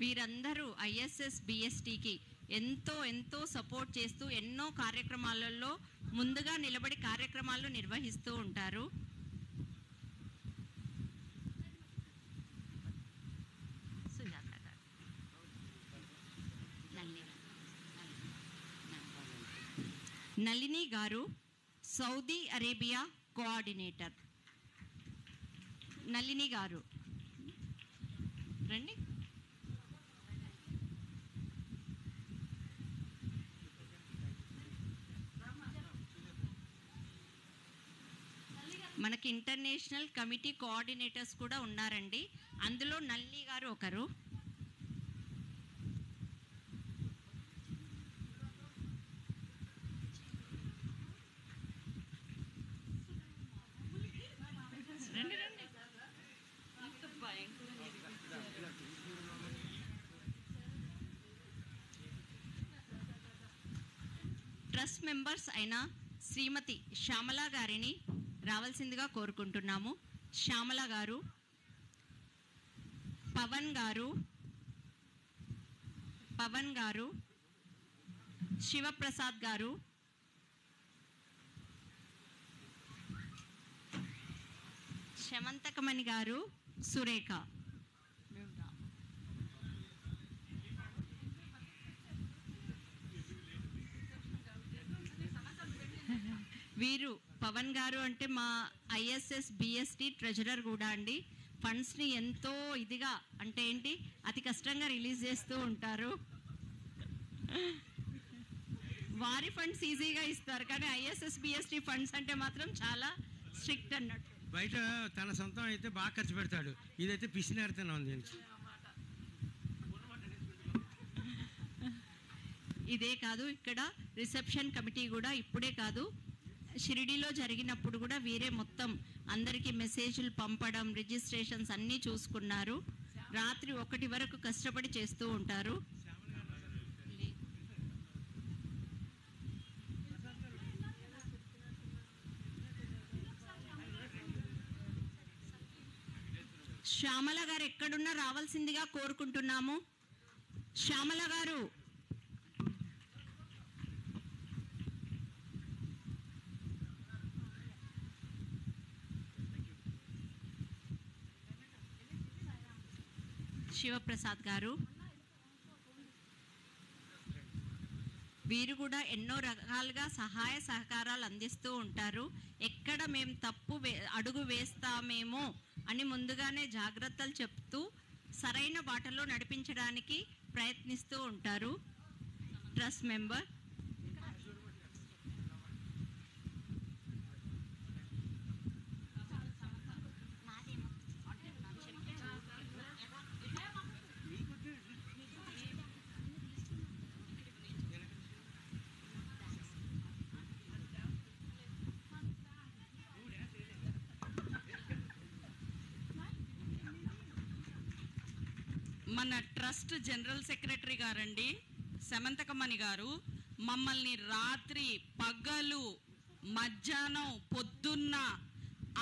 వీరందరూ ఐఎస్ఎస్ బిఎస్టికి ఎంతో సపోర్ట్ చేస్తూ ఎన్నో కార్యక్రమాలలో ముందుగా నిలబడి కార్యక్రమాలు నిర్వహిస్తూ ఉంటారు. నళిని గారు సౌదీ అరేబియా కోఆర్డినేటర్. నళిని గారు రండి. మనకి ఇంటర్నేషనల్ కమిటీ కోఆర్డినేటర్స్ కూడా ఉన్నారండి. అందులో నల్లి గారు ఒకరు. ట్రస్ట్ మెంబర్స్ అయిన శ్రీమతి శ్యామల గారిని రావాల్సిందిగా కోరుకుంటున్నాము. శ్యామల గారు, పవన్ గారు, శివప్రసాద్ గారు, శమంతకమణి గారు, సురేఖ. వీరు పవన్ గారు అంటే మా ఐఎస్ఎస్ బిఎస్టి ట్రెజరర్ కూడా అండి. ఫండ్స్ని ఎంతో ఇదిగా అంటే ఏంటి అతి కష్టంగా రిలీజ్ చేస్తూ ఉంటారు. వారి ఫండ్స్ ఈజీగా ఇస్తారు, కానీ ఐఎస్ఎస్ బిఎస్టి ఫండ్స్ అంటే మాత్రం చాలా స్ట్రిక్ట్ అన్నట్టు. బయట తన సొంతం అయితే బాగా ఖర్చు పెడతాడు, ఇదైతే పిసినారితనం ఉంది. ఇదే కాదు, ఇక్కడ రిసెప్షన్ కమిటీ కూడా ఇప్పుడే కాదు, షిరిడీలో జరిగినప్పుడు కూడా వీరే మొత్తం అందరికీ మెసేజ్లు పంపడం, రిజిస్ట్రేషన్స్ అన్నీ చూసుకున్నారు. రాత్రి 1 వరకు కష్టపడి చేస్తూ ఉంటారు. శ్యామల గారు ఎక్కడున్నా రావాల్సిందిగా కోరుకుంటున్నాము. శ్యామల గారు, శివప్రసాద్ గారు, వీరు కూడా ఎన్నో రకాలుగా సహాయ సహకారాలు అందిస్తూ ఉంటారు. ఎక్కడ మేము తప్పు అడుగు వేస్తామేమో అని ముందుగానే జాగ్రత్తలు చెప్తూ సరైన బాటలో నడిపించడానికి ప్రయత్నిస్తూ ఉంటారు. ట్రస్ట్ మెంబర్ మన ట్రస్ట్ జనరల్ సెక్రటరీ గారండి శమంతకమణి గారు మమ్మల్ని రాత్రి పగలు మధ్యాహ్నం పొద్దున్న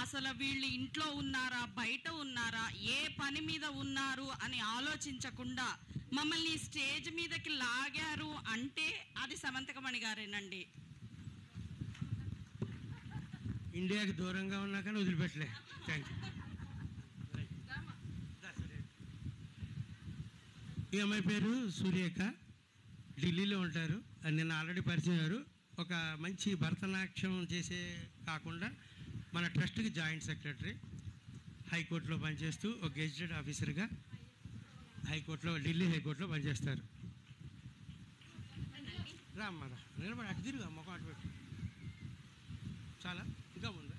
అసలు వీళ్ళు ఇంట్లో ఉన్నారా, బయట ఉన్నారా, ఏ పని మీద ఉన్నారు అని ఆలోచించకుండా మమ్మల్ని స్టేజ్ మీదకి లాగారు అంటే అది సమంతకమణి గారేనండి. ఇండియాకి దూరంగా ఉన్నా కానీ వదిలిపెట్టలే. Thank you. ఈ అమ్మాయి పేరు సురేఖ, ఢిల్లీలో ఉంటారు. నిన్న ఆల్రెడీ పరిచయం అయ్యారు. ఒక మంచి భరతనాట్యం చేసే కాకుండా మన ట్రస్ట్కి జాయింట్ సెక్రటరీ, హైకోర్టులో పనిచేస్తూ ఒక గెజిటెడ్ ఆఫీసర్గా హైకోర్టులో, ఢిల్లీ హైకోర్టులో పనిచేస్తారు. రామ్మారా నిలబడి అటు తిరుగు, మొక్క అటు పెట్టు. చాలా ఇంకా ముందా?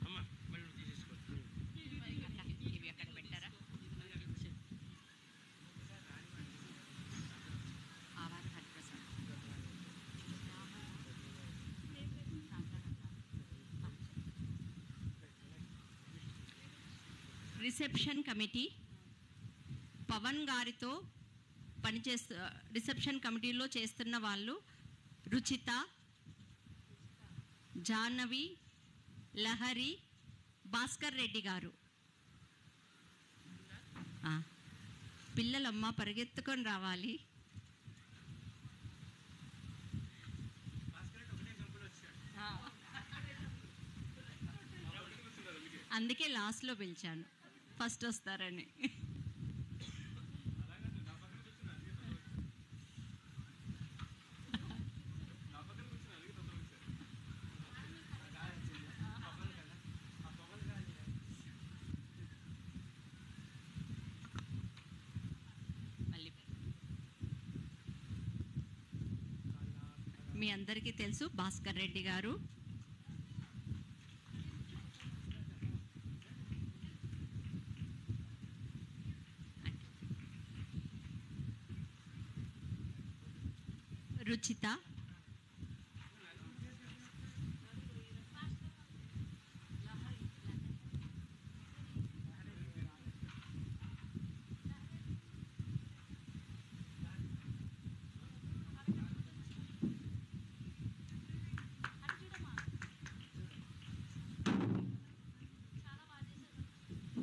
అమ్మ మళ్ళీ తీసేసుకో. ఇవి అక్కడ పెట్టారా? ఆవార హరిప్రసాద్. రిసెప్షన్ కమిటీ పవన్ గారితో రిసెప్షన్ కమిటీలో చేస్తున్న వాళ్ళు రుచిత, జాహ్నవి, లహరి, భాస్కర్ రెడ్డి గారు. పిల్లలమ్మ పరిగెత్తుకొని రావాలి. అందుకే లాస్ట్లో పిలిచాను, ఫస్ట్ వస్తారని. మీ అందరికీ తెలుసు భాస్కర్ రెడ్డి గారు. రుచిత,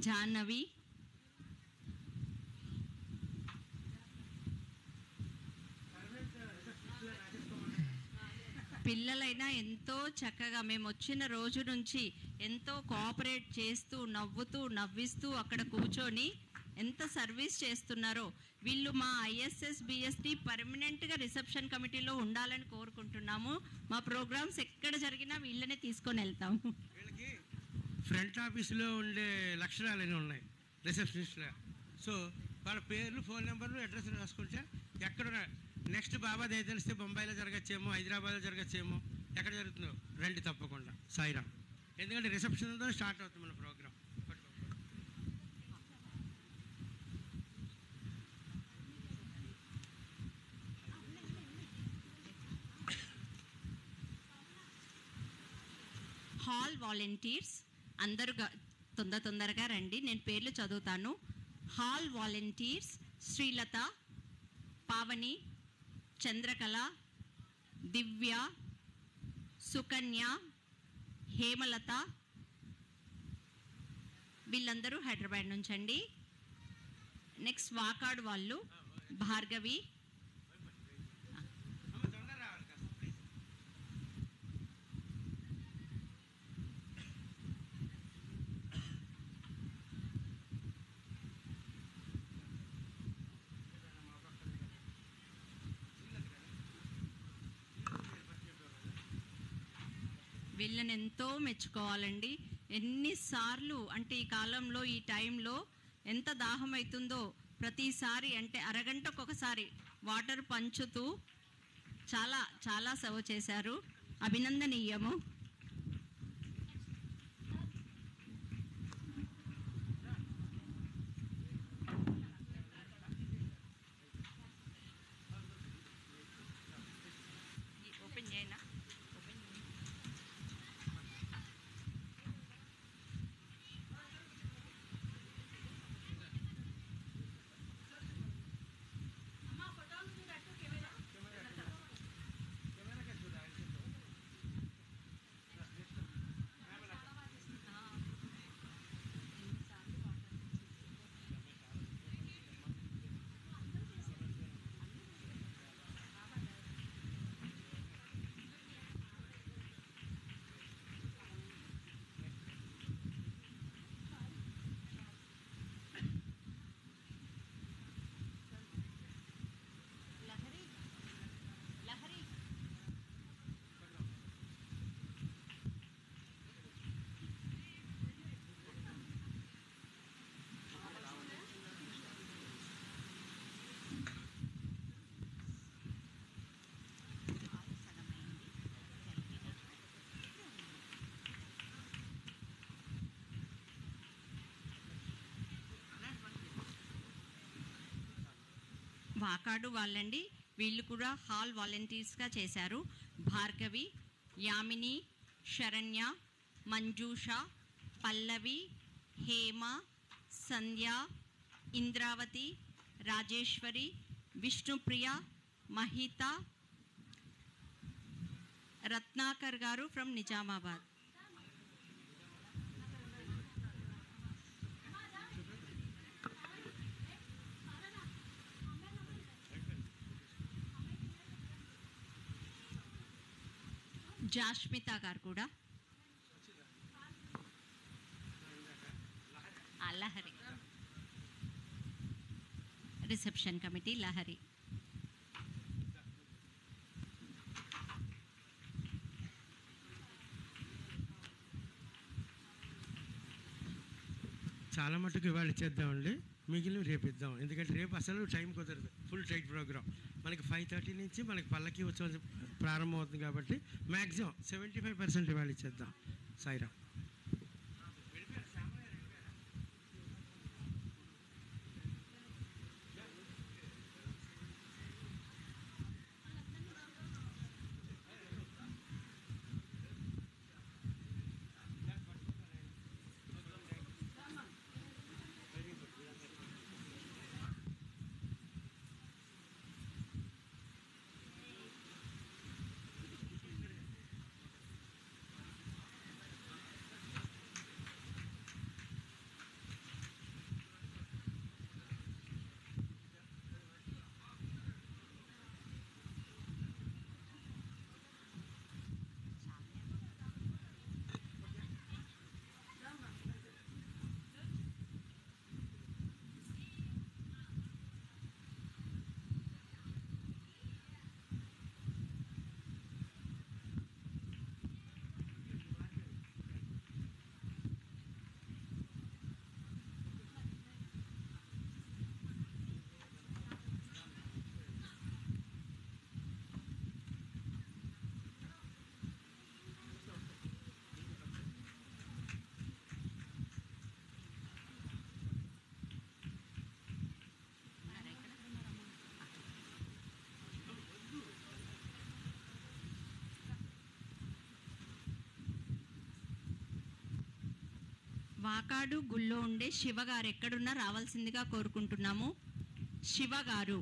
జాహ్నవి, పిల్లలైనా ఎంతో చక్కగా మేము వచ్చిన రోజు నుంచి ఎంతో కోఆపరేట్ చేస్తూ, నవ్విస్తూ అక్కడ కూర్చొని ఎంత సర్వీస్ చేస్తున్నారో. వీళ్ళు మా ఐఎస్ఎస్ బిఎస్టీ పర్మనెంట్గా రిసెప్షన్ కమిటీలో ఉండాలని కోరుకుంటున్నాము. మా ప్రోగ్రామ్స్ ఎక్కడ జరిగినా వీళ్ళనే తీసుకొని వెళ్తాము. వీళ్ళకి ఫ్రంట్ ఆఫీస్లో ఉండే లక్షణాలన్నీ ఉన్నాయి రిసెప్షనిస్ట్గా. సో వాళ్ళ పేర్లు, ఫోన్ నెంబర్లు, అడ్రస్లు రాసుకుంటే ఎక్కడ నెక్స్ట్ బాబా దయ తెలిస్తే బొంబాయిలో జరగచ్చేమో, హైదరాబాద్లో జరగచ్చేమో, ఎక్కడ జరుగుతుందో రండి తప్పకుండా. సాయిరామ్. ఎందుకంటే రిసెప్షన్తో స్టార్ట్ అవుతుంది మన ప్రోగ్రామ్. హాల్ వాలంటీర్స్ అందరూ తొందరగా రండి, నేను పేర్లు చదువుతాను. హాల్ వాలంటీర్స్ శ్రీలత, పావని, చంద్రకళ, దివ్య, సుకన్య, హేమలత, వీళ్ళందరూ హైదరాబాద్ నుంచి అండి. నెక్స్ట్ వాకాడు వాళ్ళు భార్గవి, వీళ్ళని ఎంతో మెచ్చుకోవాలండి. ఎన్నిసార్లు అంటే ఈ కాలంలో, ఈ టైంలో ఎంత దాహం అవుతుందో ప్రతిసారి, అంటే అరగంటకు ఒకసారి వాటర్ పంచుతూ చాలా చాలా సర్వ్ చేశారు. అభినందనీయము. ఓపెన్ చేయనా? వాకాడు వాళ్ళండి. వీళ్ళు కూడా హాల్ వాలంటీర్స్గా చేశారు. భార్గవి, యామిని, శరణ్య, మంజూష, పల్లవి, హేమ, సంధ్య, ఇంద్రావతి, రాజేశ్వరి, విష్ణుప్రియ, మహిత, రత్నాకర్ గారు ఫ్రమ్ నిజామాబాద్. జాష్మిత గారు కూడా. Lahari reception committee Lahari. చాలా మటుకు ఇవాళ ఇచ్చేద్దామండి, మిగిలిన రేపు ఇద్దాం. ఎందుకంటే రేపు అసలు టైం కుదరదు, ఫుల్ టైట్ ప్రోగ్రామ్. మనకి 5:30 నుంచి మనకి పల్లకి ఉత్సవం ప్రారంభం అవుతుంది కాబట్టి మ్యాక్సిమం 75% ఇవాళ ఇచ్చేద్దాం. సాయిరామ్. వాకాడు గుళ్ళో ఉండే శివ గారు ఎక్కడున్నా రావాల్సిందిగా కోరుకుంటున్నాము. Shiva garu.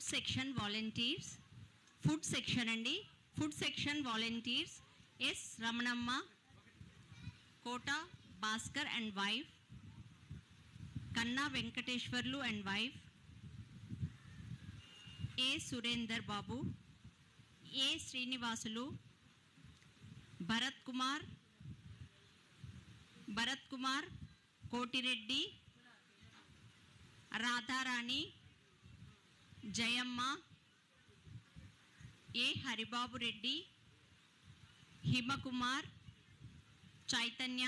Food section volunteers, food section అండి, food section volunteers S Ramanamma, Kota Bhaskar and wife, Kanna Venkateswarlu and wife, A Surender Babu, A Srinivasulu, Bharath Kumar Kotireddy, Radharani, Jayamma, A Haribabu Reddy, Himakumar, Chaitanya,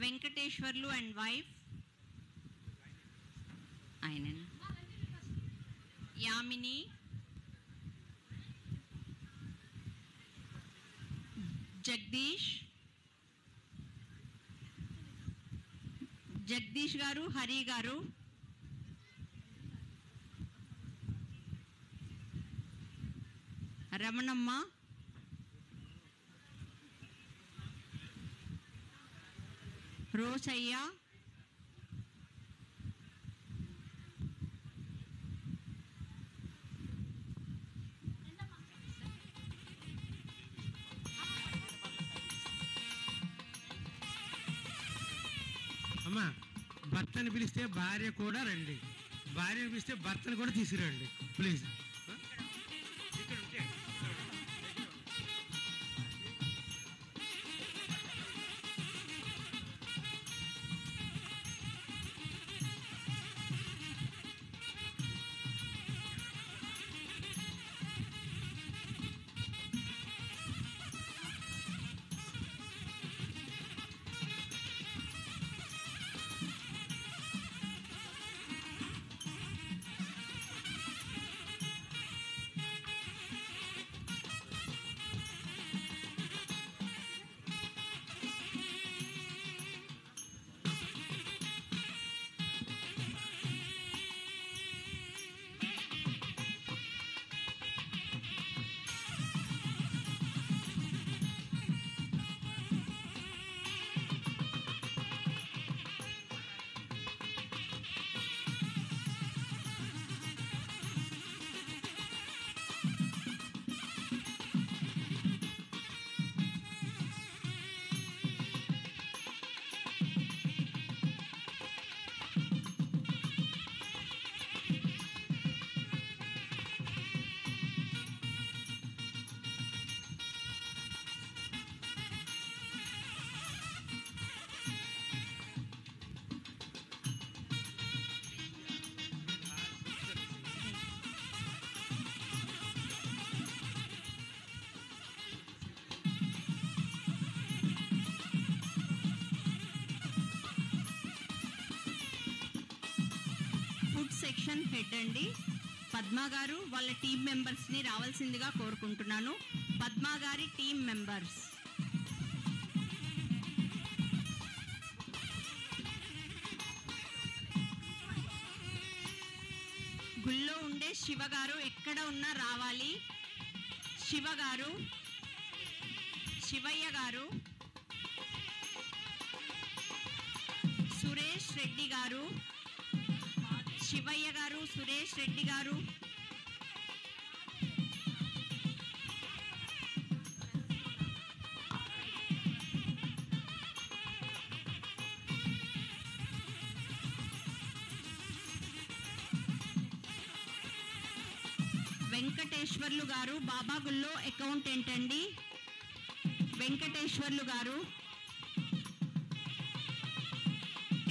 Venkateswarlu and wife, ఆయన యామిని, జగదీష్ గారు, హరి గారు, రమణమ్మ, రోషయ్య, అమ్మా భర్తని పిలిస్తే భార్య కూడా రండి, భార్యను పిలిస్తే భర్తను కూడా తీసుకురండి ప్లీజ్. ఇక్కడ ఉంటే సెక్షన్ హెడ్ అండి పద్మ గారు, వాళ్ళ టీం మెంబర్స్ని రావాల్సిందిగా కోరుకుంటున్నాను. పద్మ గారి టీం మెంబర్స్ గుళ్ళో ఉండే శివ గారు ఎక్కడ ఉన్నా రావాలి. శివ గారు, శివయ్య గారు, సురేష్ రెడ్డి గారు, శివయ్య గారు, సురేష్ రెడ్డి గారు, వెంకటేశ్వర్లు గారు, బాబాగుల్లో అకౌంటెంట్ అండి. వెంకటేశ్వర్లు గారు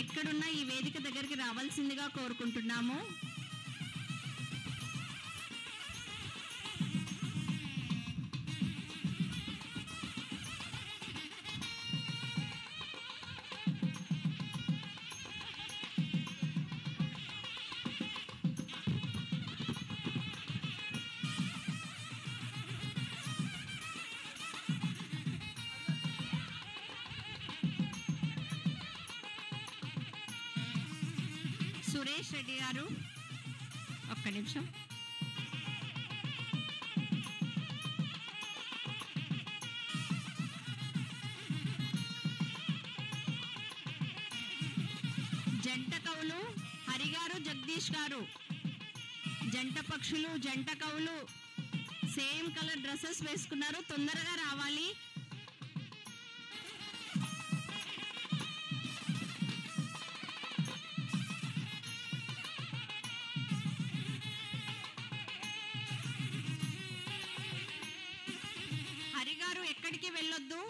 ఎక్కడున్నా ఈ వేదిక దగ్గరికి రావాల్సిందిగా కోరుకుంటున్నాము. సురేష్ రెడ్డి గారు ఒక్క నిమిషం. జంట కవులు హరిగారు, జగదీష్ గారు, జంట పక్షులు జంట కవులు సేమ్ కలర్ డ్రెస్సెస్ వేసుకున్నారు, తొందరగా రావాలి. హరిగారు ఎక్కడికి వెళ్ళొద్దు.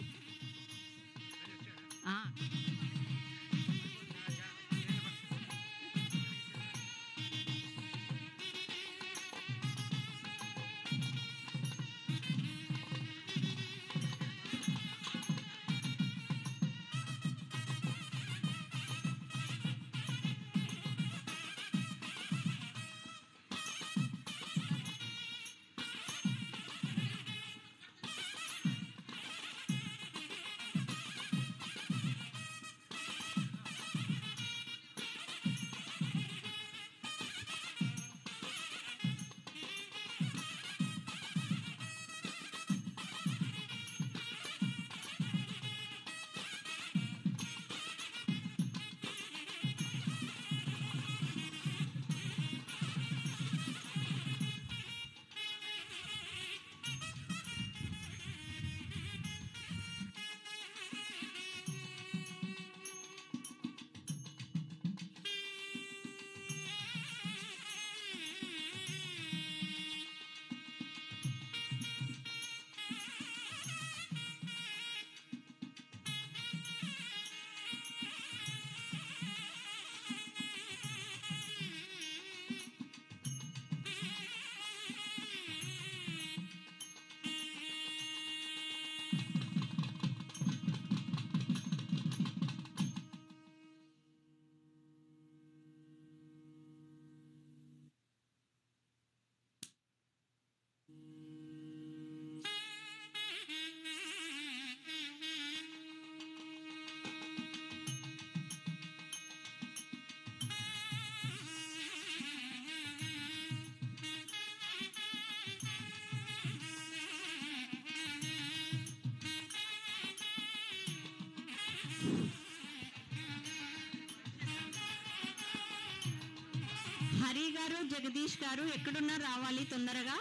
హరి గారు జగదీష్ గారు ఎక్కడున్నారు రావాలి తొందరగా.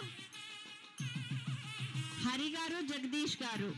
హరి గారు జగదీష్ గారు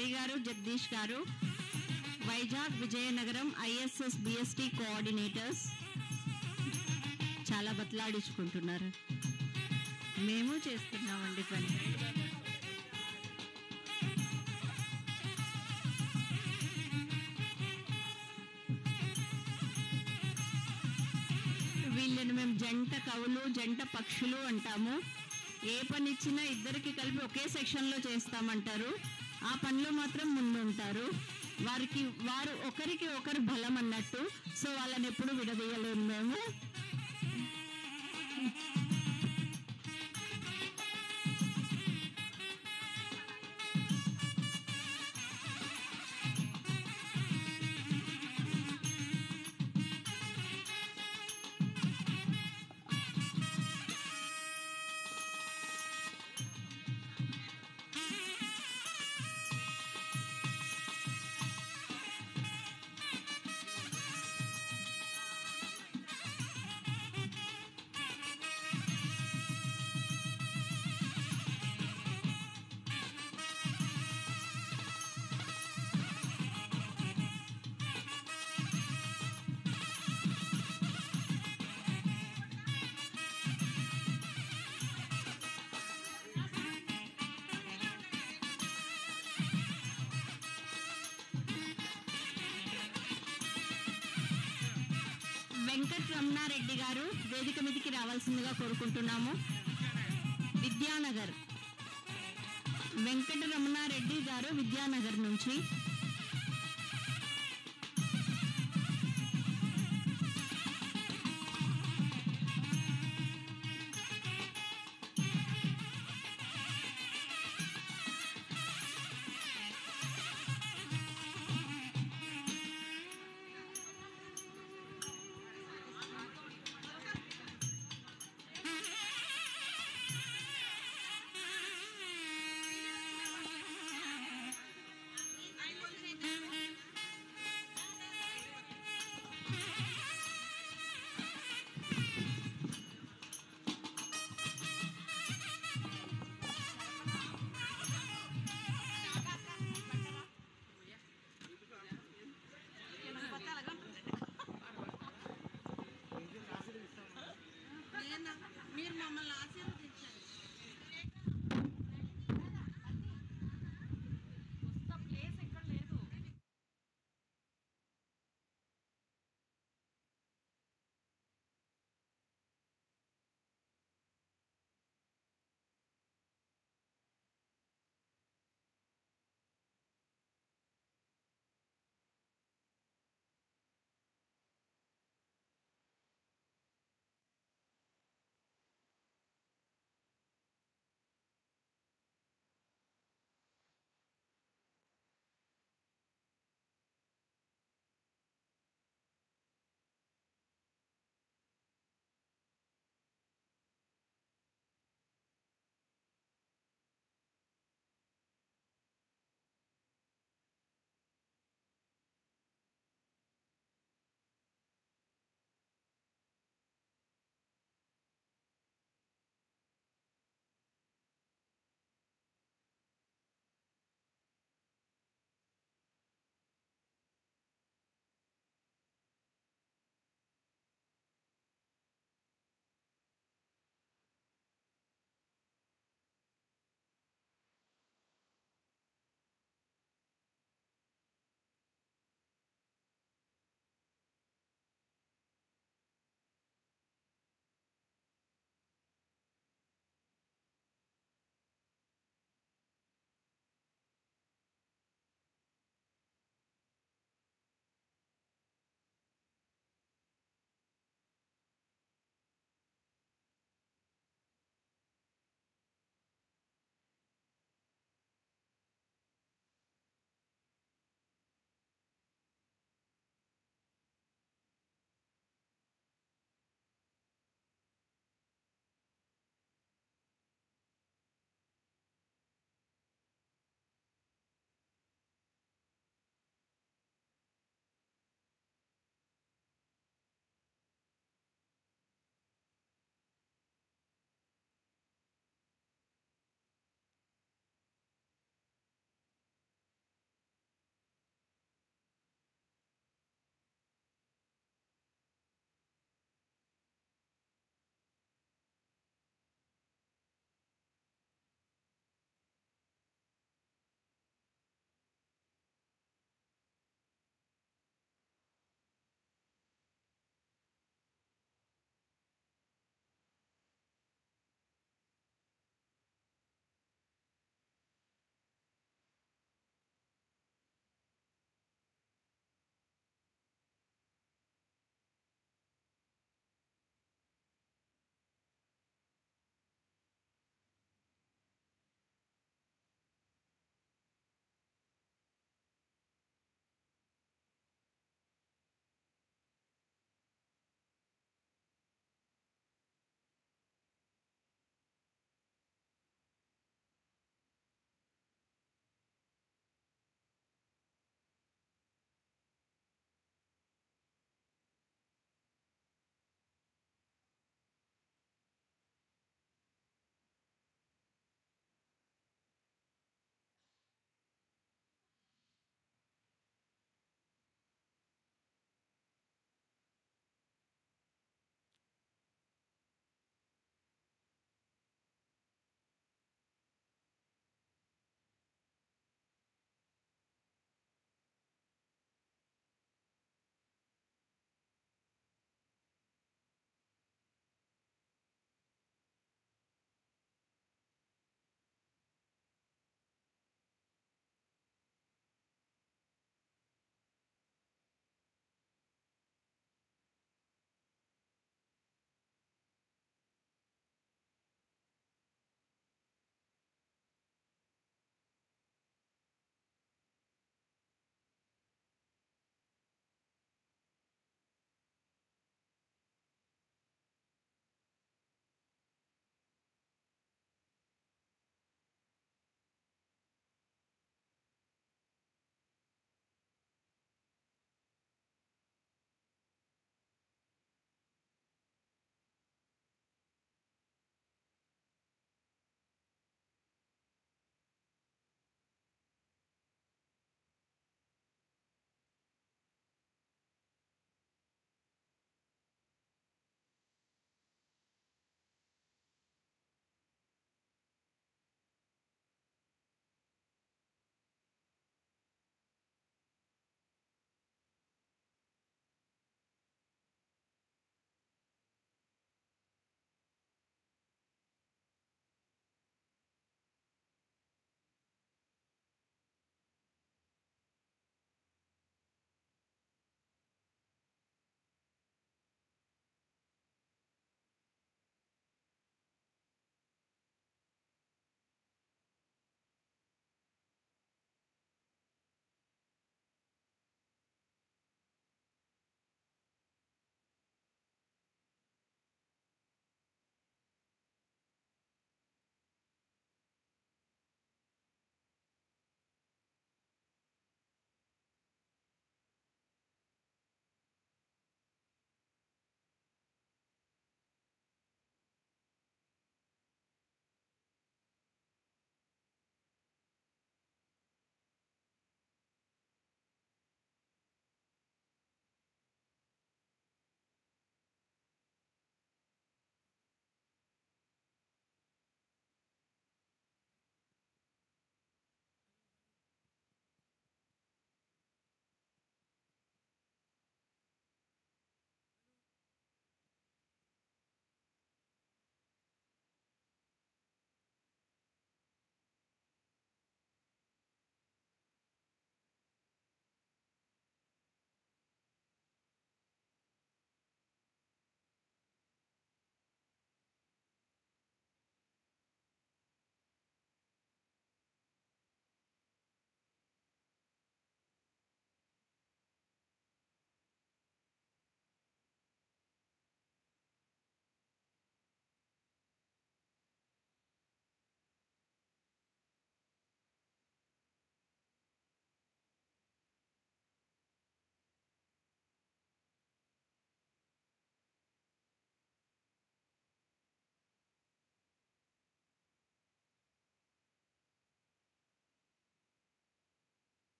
హరి గారు, జగదీష్ గారు, Vizag Vizianagaram ISS BST coordinators చాలా బతలాడించుకుంటున్నారు. మేము చేస్తున్నామండి పని. వీళ్ళని మేము జంట కవులు, జంట పక్షులు అంటాము. ఏ పని ఇచ్చినా ఇద్దరికి కలిపి ఒకే సెక్షన్లో చేస్తామంటారు. ఆ పనిలో మాత్రం ముందుంటారు. వారు ఒకరికి ఒకరు బలం అన్నట్టు. సో వాళ్ళని ఎప్పుడు విడదీయలేము మేము. వెంకట రమణారెడ్డి గారు వేదిక మీదకి రావాల్సిందిగా కోరుకుంటున్నాము. విద్యానగర్ వెంకట రమణారెడ్డి గారు విద్యానగర్ నుంచి.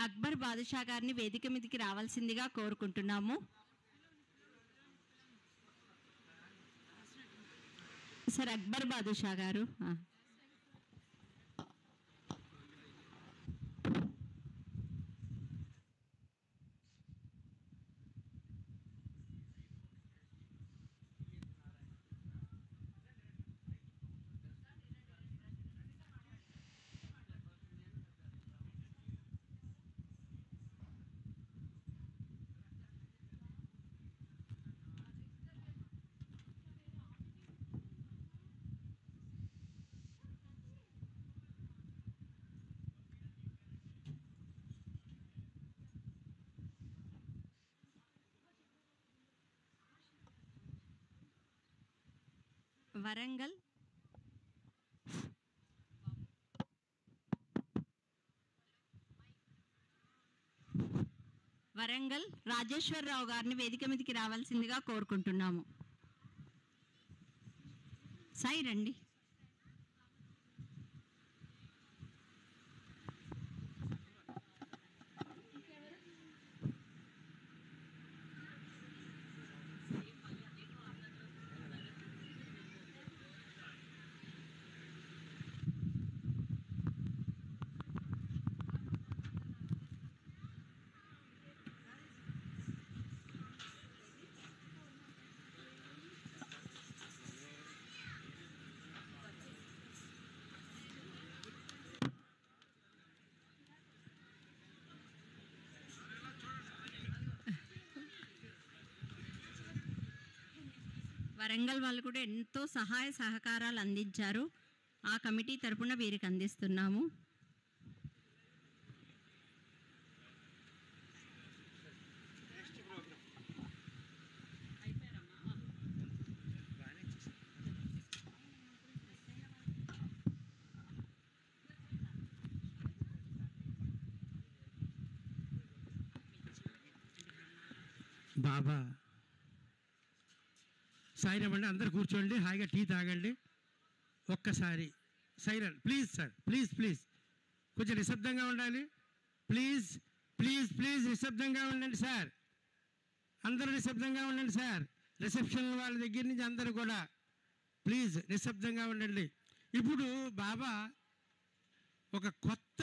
అక్బర్ బాదుషా గారిని వేదిక మీదకి రావాల్సిందిగా కోరుకుంటున్నాము. సార్ అక్బర్ బాదుషా గారు. వరంగల్ రాజేశ్వరరావు గారిని వేదిక మీదకి రావాల్సిందిగా కోరుకుంటున్నాము. సాయి రండి. వరంగల్ వాళ్ళు కూడా ఎంతో సహాయ సహకారాలు అందించారు. ఆ కమిటీ తరపున వీరికి అందిస్తున్నాము. బాబా సైరన్ అండి, అందరు కూర్చోండి, హాయిగా టీ తాగండి. ఒక్కసారి siren please sir, please please కొంచెం నిశ్శబ్దంగా ఉండాలి. ప్లీజ్ ప్లీజ్ ప్లీజ్ నిశ్శబ్దంగా ఉండండి సార్, అందరూ నిశ్శబ్దంగా ఉండండి సార్. రిసెప్షన్ వాళ్ళ దగ్గర నుంచి అందరూ కూడా ప్లీజ్ నిశ్శబ్దంగా ఉండండి. ఇప్పుడు బాబా ఒక కొత్త